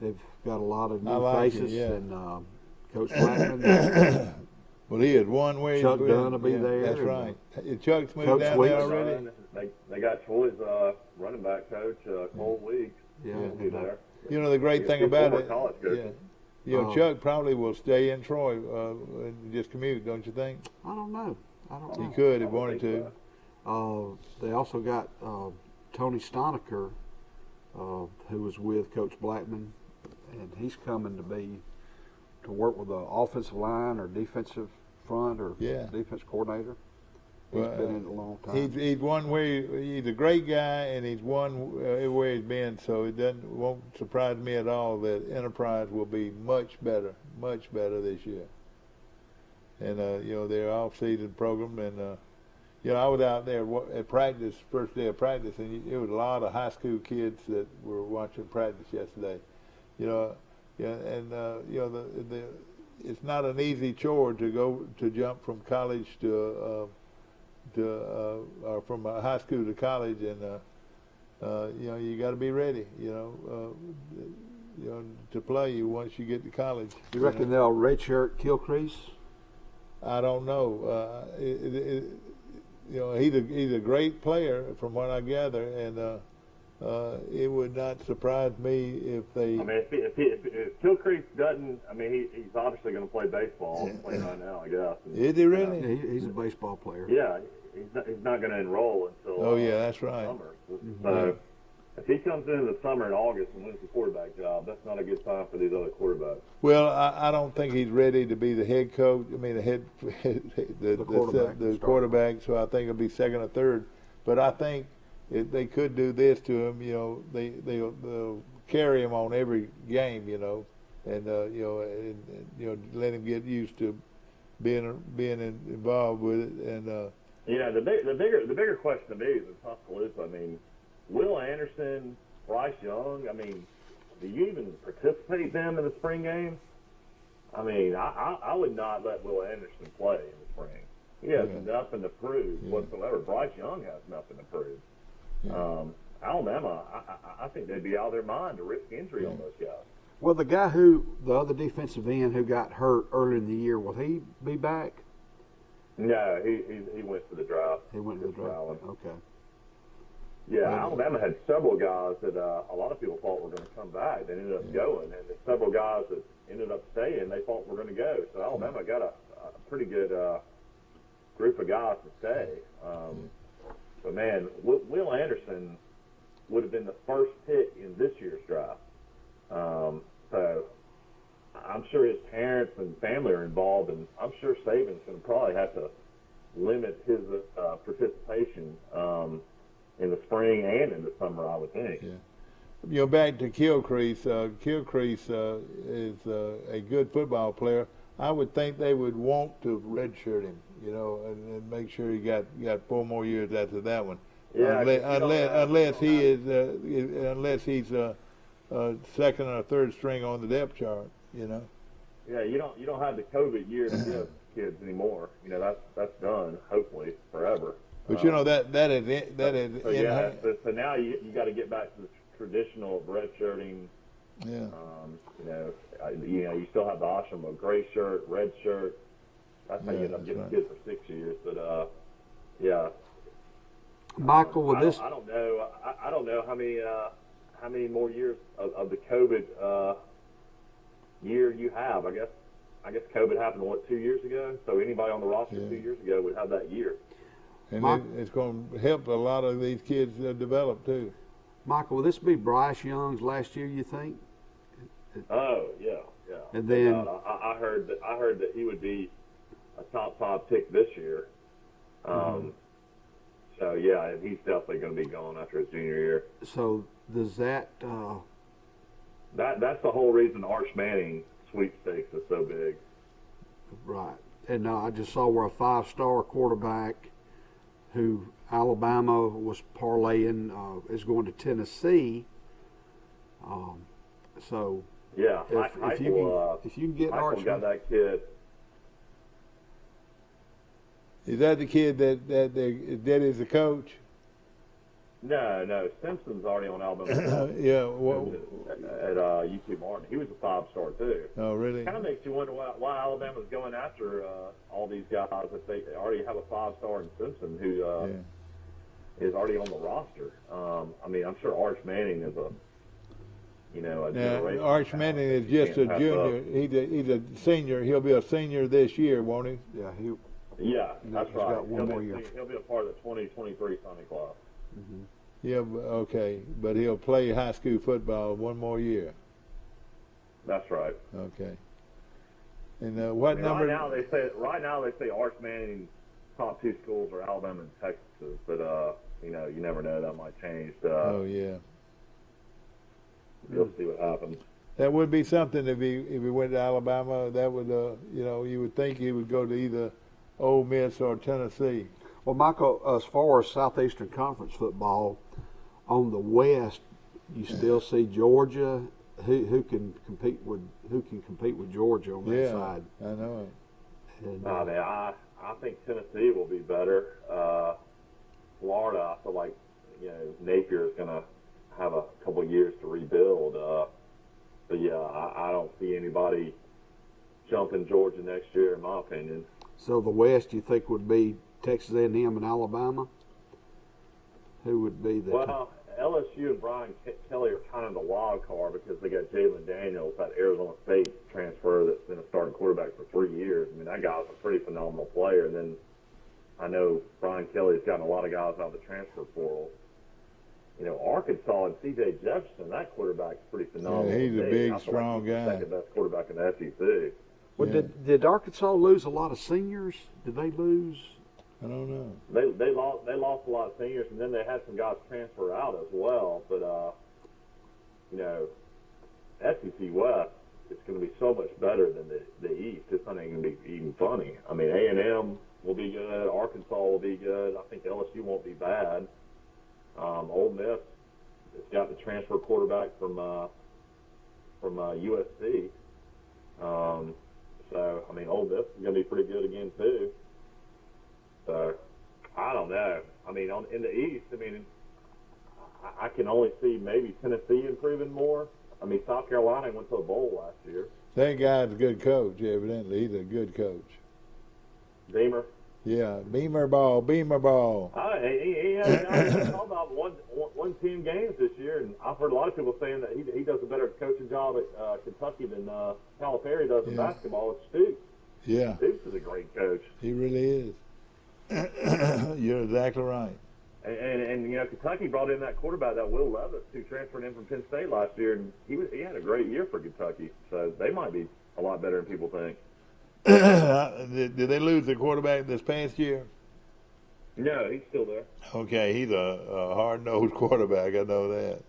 They've got a lot of new faces, and Coach Blackman. Well, he had one where Chuck Dunn will be there. That's right. Chuck's moved down there already. They got Troy's running back coach, Cole Weeks. Yeah, he'll be there. You know the great thing about it. College coaches. Chuck probably will stay in Troy and just commute, don't you think? I don't know. He could if wanted to. They also got Tony Stonecker, who was with Coach Blackman, and he's coming to work with the offensive line or defensive front or defense coordinator. He's been in it a long time. He's one where he's a great guy, and he's one where he's been. So it won't surprise me at all that Enterprise will be much better this year. And their off-season program, and I was out there at practice, first day of practice, and there was a lot of high school kids that were watching practice yesterday. It's not an easy chore to jump from college to from high school to college, and you got to be ready, to play once you get to college. You reckon they'll redshirt Gilcrease? I don't know. He's a great player from what I gather, and it would not surprise me if they. I mean, if Gilcrease doesn't, I mean, he's obviously going to play baseball. He's playing right now, I guess. And, is he really? Yeah, he's a baseball player. Yeah, he's not going to enroll until. Oh yeah, that's right. Summer. So if he comes in the summer in August and wins the quarterback job, that's not a good time for these other quarterbacks. Well, I don't think he's ready to be the head coach. I mean, the quarterback. So I think it'll be second or third. But I think if they could do this to him, they'll carry him on every game, and let him get used to being involved with it. And the bigger question to me is in Tuscaloosa. I mean, Will Anderson, Bryce Young. I mean, do you even participate them in the spring game? I mean, I would not let Will Anderson play in the spring. He has nothing to prove whatsoever. Bryce Young has nothing to prove. Alabama, I think they'd be out of their mind to risk injury on those guys. Well, the other defensive end who got hurt earlier in the year, will he be back? No, he went to the draft. He went to the draft. Okay. Yeah, Alabama had several guys that a lot of people thought were going to come back. They ended up going, and the several guys that ended up staying, they thought were going to go. So Alabama got a pretty good group of guys to stay. But man, Will Anderson would have been the first pick in this year's draft. So I'm sure his parents and family are involved, and I'm sure Saban's going to probably have to limit his participation in the spring and in the summer, I would think. Yeah. Back to Gilcrease. Gilcrease is a good football player. I would think they would want to redshirt him, and make sure he got 4 more years after that one. Yeah, unless he's second or third string on the depth chart, Yeah, you don't have the COVID year to give kids anymore. That's done, hopefully forever. But that is so now you got to get back to the traditional redshirting. Yeah. You still have the option of gray shirt, red shirt. That's how you end up getting kids for 6 years. But yeah. Michael, with this, I don't know. I don't know how many more years of the COVID year you have. I guess I guess COVID happened, 2 years ago? So anybody on the roster 2 years ago would have that year. And it's going to help a lot of these kids develop, too. Michael, will this be Bryce Young's last year, you think? Oh, yeah. And then I heard that he would be a top 5 pick this year. So, yeah, he's definitely going to be gone after his junior year. So does that that's the whole reason Arch Manning sweepstakes is so big. right. And I just saw where a 5-star quarterback who Alabama was parlaying is going to Tennessee. So yeah, if you can get Arch, got that kid. Is that the kid that is the coach? No, Simpson's already on Alabama. Yeah, at UT Martin. He was a 5-star too. Oh, really? Kind of makes you wonder why Alabama's going after all these guys if they already have a 5-star in Simpson who is already on the roster. I mean, I'm sure Arch Manning is a generation. Arch Manning is just a junior. He's a senior. He'll be a senior this year, won't he? Yeah, that's he's right. got one more year. He'll be a part of the 2023 signing class. Yeah, okay, but he'll play high school football one more year. That's right. Okay. And what number? Right now they say Arch Manning's top 2 schools are Alabama and Texas, but you never know, that might change. Oh yeah. We'll see what happens. That would be something if he went to Alabama. That would you would think he would go to either Ole Miss or Tennessee. Well, Michael, as far as Southeastern Conference football, on the West, you still see Georgia. Who can compete with Georgia on that side? I know it. And, I think Tennessee will be better. Florida, I feel like Napier is going to have a couple of years to rebuild. But yeah, I don't see anybody jumping Georgia next year, in my opinion. So the West, you think, would be Texas A&M and Alabama? Who would be the? Well, LSU and Brian Kelly are kind of the wild card because they got Jalen Daniels, that Arizona State transfer that's been a starting quarterback for 3 years. I mean, that guy's a pretty phenomenal player. And then I know Brian Kelly's gotten a lot of guys out of the transfer portal. Arkansas and C.J. Jefferson, that quarterback's pretty phenomenal. Yeah, he's a big, strong guy. Second best quarterback in the SEC. Well, did Arkansas lose a lot of seniors? Did they lose? I don't know. They lost a lot of seniors, and then they had some guys transfer out as well. But SEC West, it's going to be so much better than the East. It's not even going to be even funny. I mean, A&M will be good. Arkansas will be good. I think LSU won't be bad. Ole Miss has got the transfer quarterback from USC. So, I mean, Ole Miss is going to be pretty good again, too. So, I don't know. I mean, in the East, I mean, I can only see maybe Tennessee improving more. I mean, South Carolina went to a bowl last year. That guy's a good coach, evidently. He's a good coach. Beamer? Yeah, Beamer ball. He hasn't talked about won 10 games this year, and I've heard a lot of people saying that he does a better coaching job at Kentucky than Calipari does in basketball at Stoops. Yeah. Stoops is a great coach. He really is. You're exactly right. And Kentucky brought in that quarterback, that Will Levis, who transferred in from Penn State last year, and he had a great year for Kentucky. So they might be a lot better than people think. Did they lose the quarterback this past year? No, he's still there. Okay, he's a hard-nosed quarterback. I know that.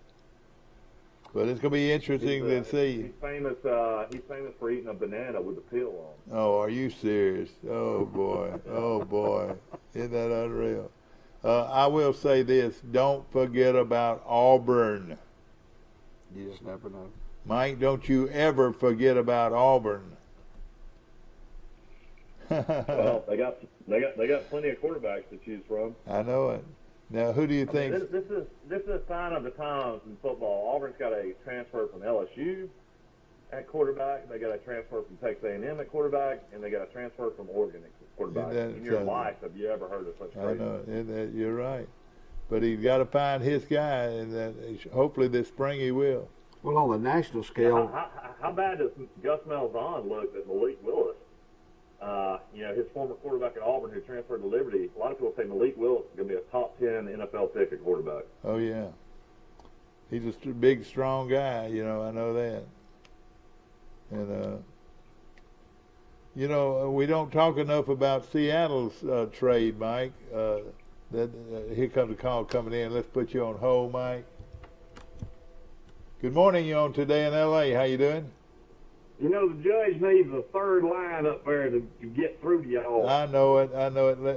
But it's going to be interesting to see. He's famous for eating a banana with the peel on. Oh, are you serious? Oh, boy. Oh, boy. Isn't that unreal? I will say this. Don't forget about Auburn. You just never know. Mike, don't you ever forget about Auburn. Well, they got plenty of quarterbacks to choose from. I know it. Now, who do you think? This is a sign of the times in football. Auburn's got a transfer from LSU at quarterback. They got a transfer from Texas A&M at quarterback, and they got a transfer from Oregon at quarterback. In your life, have you ever heard of such crazy? I know. You're right. But he's got to find his guy, and hopefully this spring he will. Well, on the national scale, How bad does Gus Malzahn look at Malik Willis? His former quarterback at Auburn who transferred to Liberty. A lot of people say Malik Willis is going to be a top 10 NFL pick at quarterback. Oh, yeah. He's a big, strong guy, I know that. And, we don't talk enough about Seattle's trade, Mike. Here comes a call coming in. Let's put you on hold, Mike. Good morning. You're on Today in L.A. How you doing? The judge needs a third line up there to get through to y'all. I know it.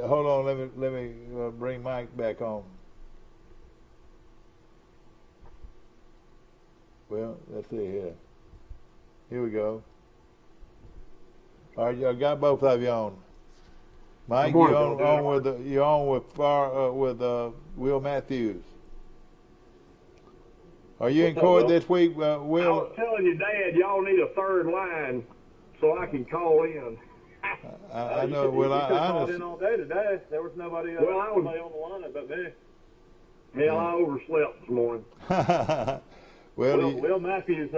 Hold on. Let me bring Mike back on. Well, let's see here. Here we go. All right, I got both of you on. Mike, you're on with Will Matthews. Are you in court this week, Will? I was telling you, Dad, y'all need a third line so I can call in. I know. Well, I called in all day today. There was nobody, nobody on the line but me. Yeah, I overslept this morning. Will Matthews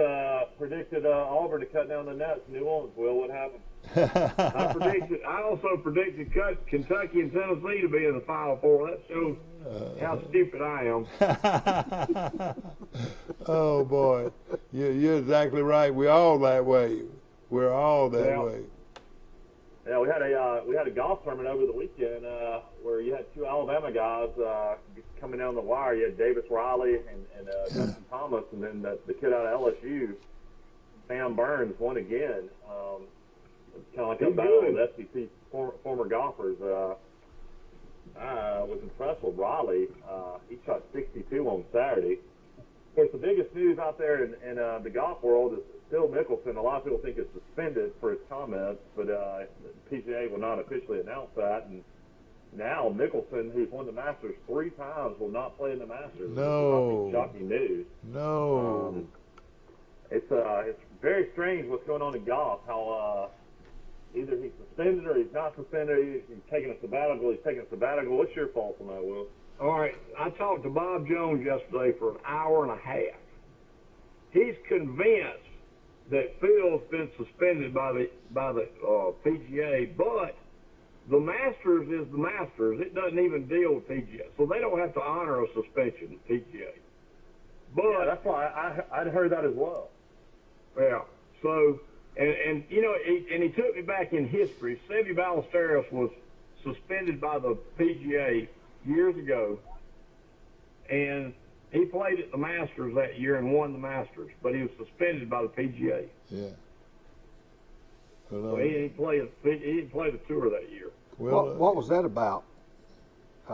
predicted Auburn to cut down the nets in New Orleans. Will, what happened? I also predicted Kentucky and Tennessee to be in the Final Four. That shows how stupid I am. Oh boy, you're exactly right. We're all that way. We're all that way. Yeah, we had a golf tournament over the weekend where you had two Alabama guys coming down the wire. You had Davis Riley and Justin Thomas, and then the kid out of LSU, Sam Burns, won again. It's kind of like a battle of SEC former golfers. I was impressed with Riley. He shot 62 on Saturday. Of course, the biggest news out there in the golf world is Phil Mickelson. A lot of people think it's suspended for his comments, but the PGA will not officially announce that. And now Mickelson, who's won the Masters 3 times, will not play in the Masters. No. Shocking news. No. It's very strange what's going on in golf. How either he's suspended or he's not suspended. He's taking a sabbatical. What's your fault on that, Will? All right. I talked to Bob Jones yesterday for an hour and a half. He's convinced that Phil's been suspended by the PGA, but the Masters is the Masters. It doesn't even deal with PGA, so they don't have to honor a suspension at PGA. But yeah, that's why I'd heard that as well. Yeah. So, and he took me back in history. Seve Ballesteros was suspended by the PGA years ago, and he played at the Masters that year and won the Masters, but he was suspended by the PGA. Yeah. So he didn't play the tour that year. Well, what was that about?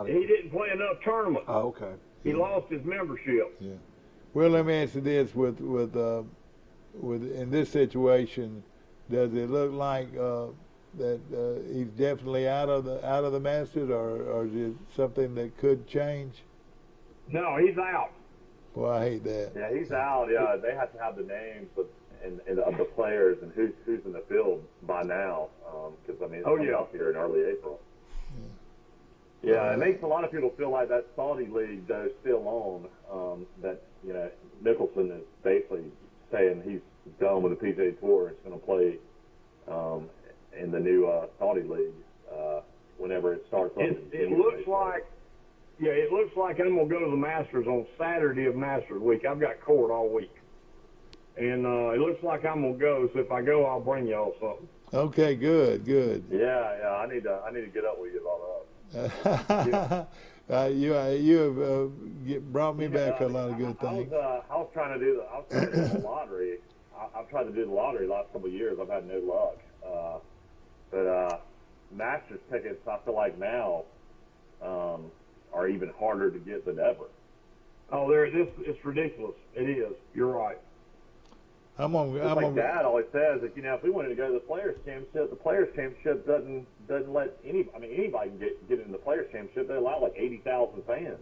He didn't play enough tournaments. Oh, okay. He lost his membership. Yeah. Well, let me answer this with in this situation, does it look like that he's definitely out of the Masters, or is it something that could change? No, he's out. Well, I hate that. Yeah, he's out. Yeah, they have to have the names of the players and who's in the field by now, because it's coming out here in early April. Yeah, it makes a lot of people feel like that Saudi league though is still on. That Mickelson is basically saying he's done with the PGA Tour and is going to play in the new Saudi league whenever it starts up. It looks like. Yeah, it looks like I'm going to go to the Masters on Saturday of Masters week. I've got court all week. And it looks like I'm going to go, so if I go, I'll bring y'all something. Okay, good. Yeah, I need to get up with you about that. You have brought me back a lot of good things. I was trying to do the lottery. I've tried to do the lottery the last couple of years. I've had no luck. But Masters tickets, I feel like now, are even harder to get than ever. Oh, it's ridiculous. It is. You're right. Dad always says that if we wanted to go to the Players Championship doesn't let anybody can get into the Players Championship. They allow like 80,000 fans.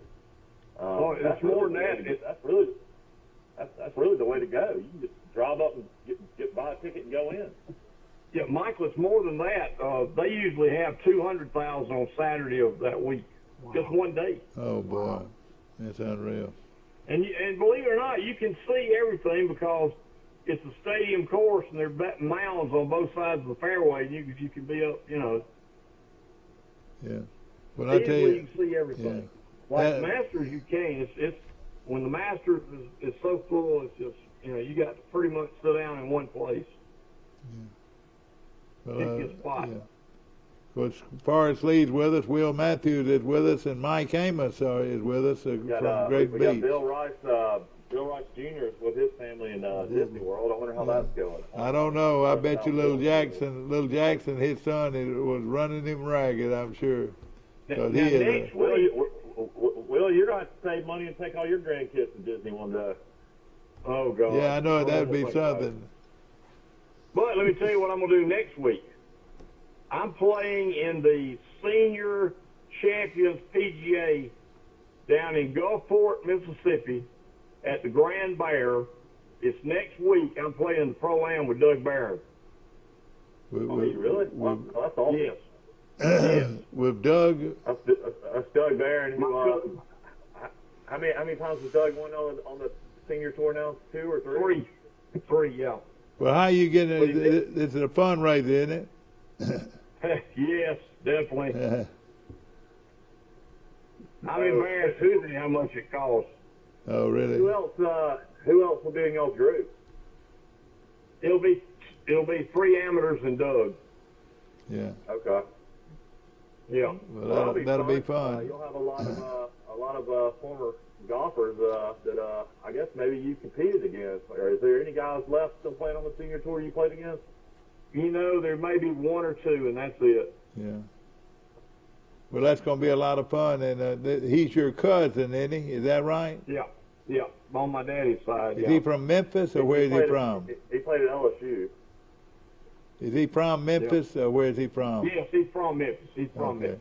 It's more than that. That's really the way to go. You can just drive up and buy a ticket and go in. Yeah, Michael, it's more than that. They usually have 200,000 on Saturday of that week. Wow. Just one day. Oh boy, that's unreal. And believe it or not, you can see everything because it's a stadium course and there's mounds on both sides of the fairway. And you can be up, you know. Yeah. Well, I tell you can see everything. Yeah. Like Masters, you can. It's when the Masters is so full, it's just, you know, you got to pretty much sit down in one place. Yeah. Well, it gets hot. Yeah. Coach Forrest Lee's with us, Will Matthews is with us, and Mike Amos is with us from Great we Beach. got Bill Rice Jr. is with his family in Disney World. I wonder how that's going. I don't know. I bet you little Jackson, his son, was running him ragged, I'm sure. Now, He is next week, Will, you're going to have to save money and take all your grandkids to Disney one day. Oh, God. Yeah, I know that'd be something. But let me tell you what I'm going to do next week. I'm playing in the Senior Champions PGA down in Gulfport, Mississippi at the Grand Bear. It's next week. I'm playing the Pro-Am with Doug Barron. Oh, you really? Well, that's awesome. Yes. Yes. With Doug. That's Doug Barron. Who, how many times has Doug won on the senior tour now? 2 or 3? Three, yeah. Well, how you getting it? It's a fundraiser, isn't it? Yes, definitely. I'm embarrassed to see how much it costs. Oh, really? Who else will be in y'all's group? It'll be 3 amateurs and Doug. Yeah. Okay. Yeah. Well, that'll be fun. You'll have a lot of former golfers that I guess maybe you competed against. Or is there any guys left still playing on the senior tour you played against? You know, there may be 1 or 2, and that's it. Yeah. Well, that's going to be a lot of fun, and he's your cousin, isn't he? Is that right? Yeah. On my daddy's side. Is he from Memphis, or where is he from? He played at LSU. Is he from Memphis, or where is he from? Yes, he's from Memphis. He's from Memphis.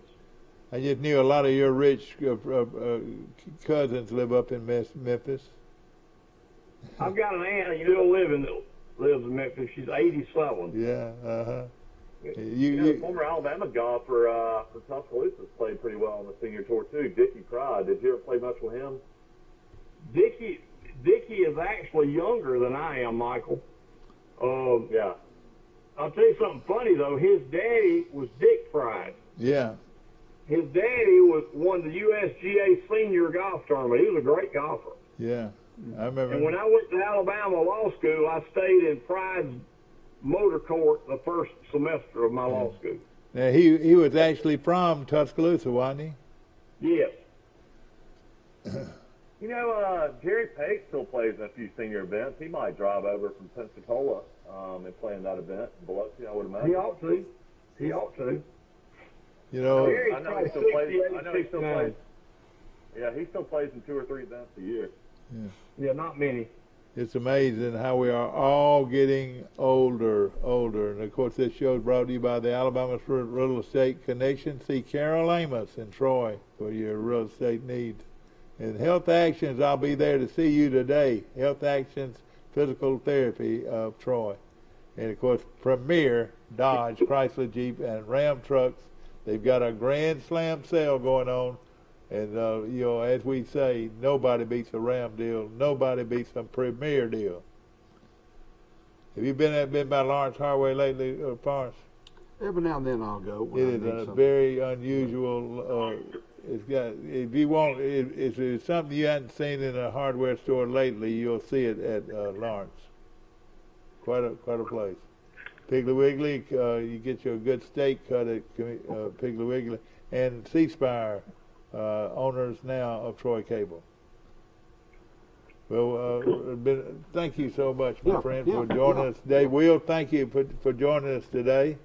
I just knew a lot of your rich cousins live up in Memphis. I've got an aunt still lives in Memphis. She's 87. Yeah, The former Alabama golfer for Tuscaloosa played pretty well on the senior tour too. Dickie Pride. Did you ever play much with him? Dickie is actually younger than I am, Michael. Yeah. I'll tell you something funny though. His daddy was Dick Pride. Yeah. His daddy won the USGA senior golf tournament. He was a great golfer. Yeah, I remember. And when I went to Alabama Law School, I stayed in Pride's motor court the first semester of my law school. Now, he was actually from Tuscaloosa, wasn't he? Yes. You know, Jerry Page still plays in a few senior events. He might drive over from Pensacola and play in that event in Biloxi, I would imagine. He ought to. You know, I know he still plays. Yeah, he still plays in 2 or 3 events a year. Yeah, not many. It's amazing how we are all getting older. And of course, this show is brought to you by the Alabama Real Estate Connection. See Carol Amos in Troy for your real estate needs. And Health Actions, I'll be there to see you today. Health Actions Physical Therapy of Troy. And of course, Premier Dodge, Chrysler, Jeep, and Ram trucks. They've got a Grand Slam sale going on. And, as we say, nobody beats a Ram deal. Nobody beats a Premier deal. Have you been by Lawrence Hardway lately, Forrest? Every now and then I'll go. It is a very unusual. If it's something you hadn't seen in a hardware store lately, you'll see it at Lawrence. Quite a place. Piggly Wiggly, you get your good steak cut at Piggly Wiggly, and C-Spire, owners now of Troy Cable. Well, thank you so much, my friend, for joining us today. Will, thank you for joining us today.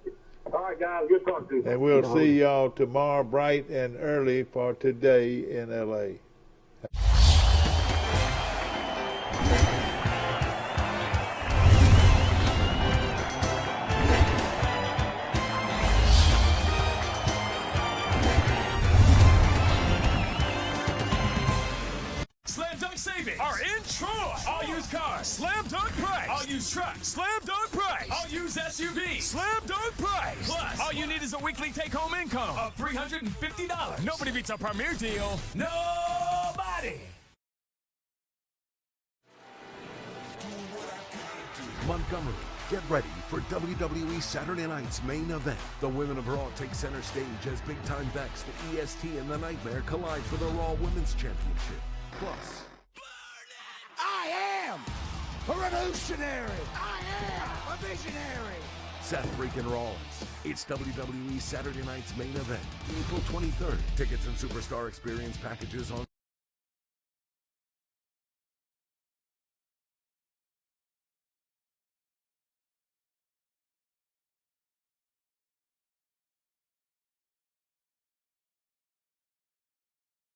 All right, guys, good talking to you. And we'll see y'all tomorrow bright and early for Today in L.A. Slam Dunk Savings are in Troy. All used cars, Slam Dunk price. All used trucks, Slam Dunk price. All used SUVs, Slam Dunk price. Plus, all you need is a weekly take-home income of $350. Nobody beats a Premier deal. Nobody. Montgomery, get ready for WWE Saturday Night's main event. The Women of Raw take center stage as big-time Becks, the EST, and the Nightmare collide for the Raw Women's Championship. Plus, I am a revolutionary. I am a visionary. Seth freaking Rollins. It's WWE Saturday Night's main event, April 23rd. Tickets and Superstar Experience packages on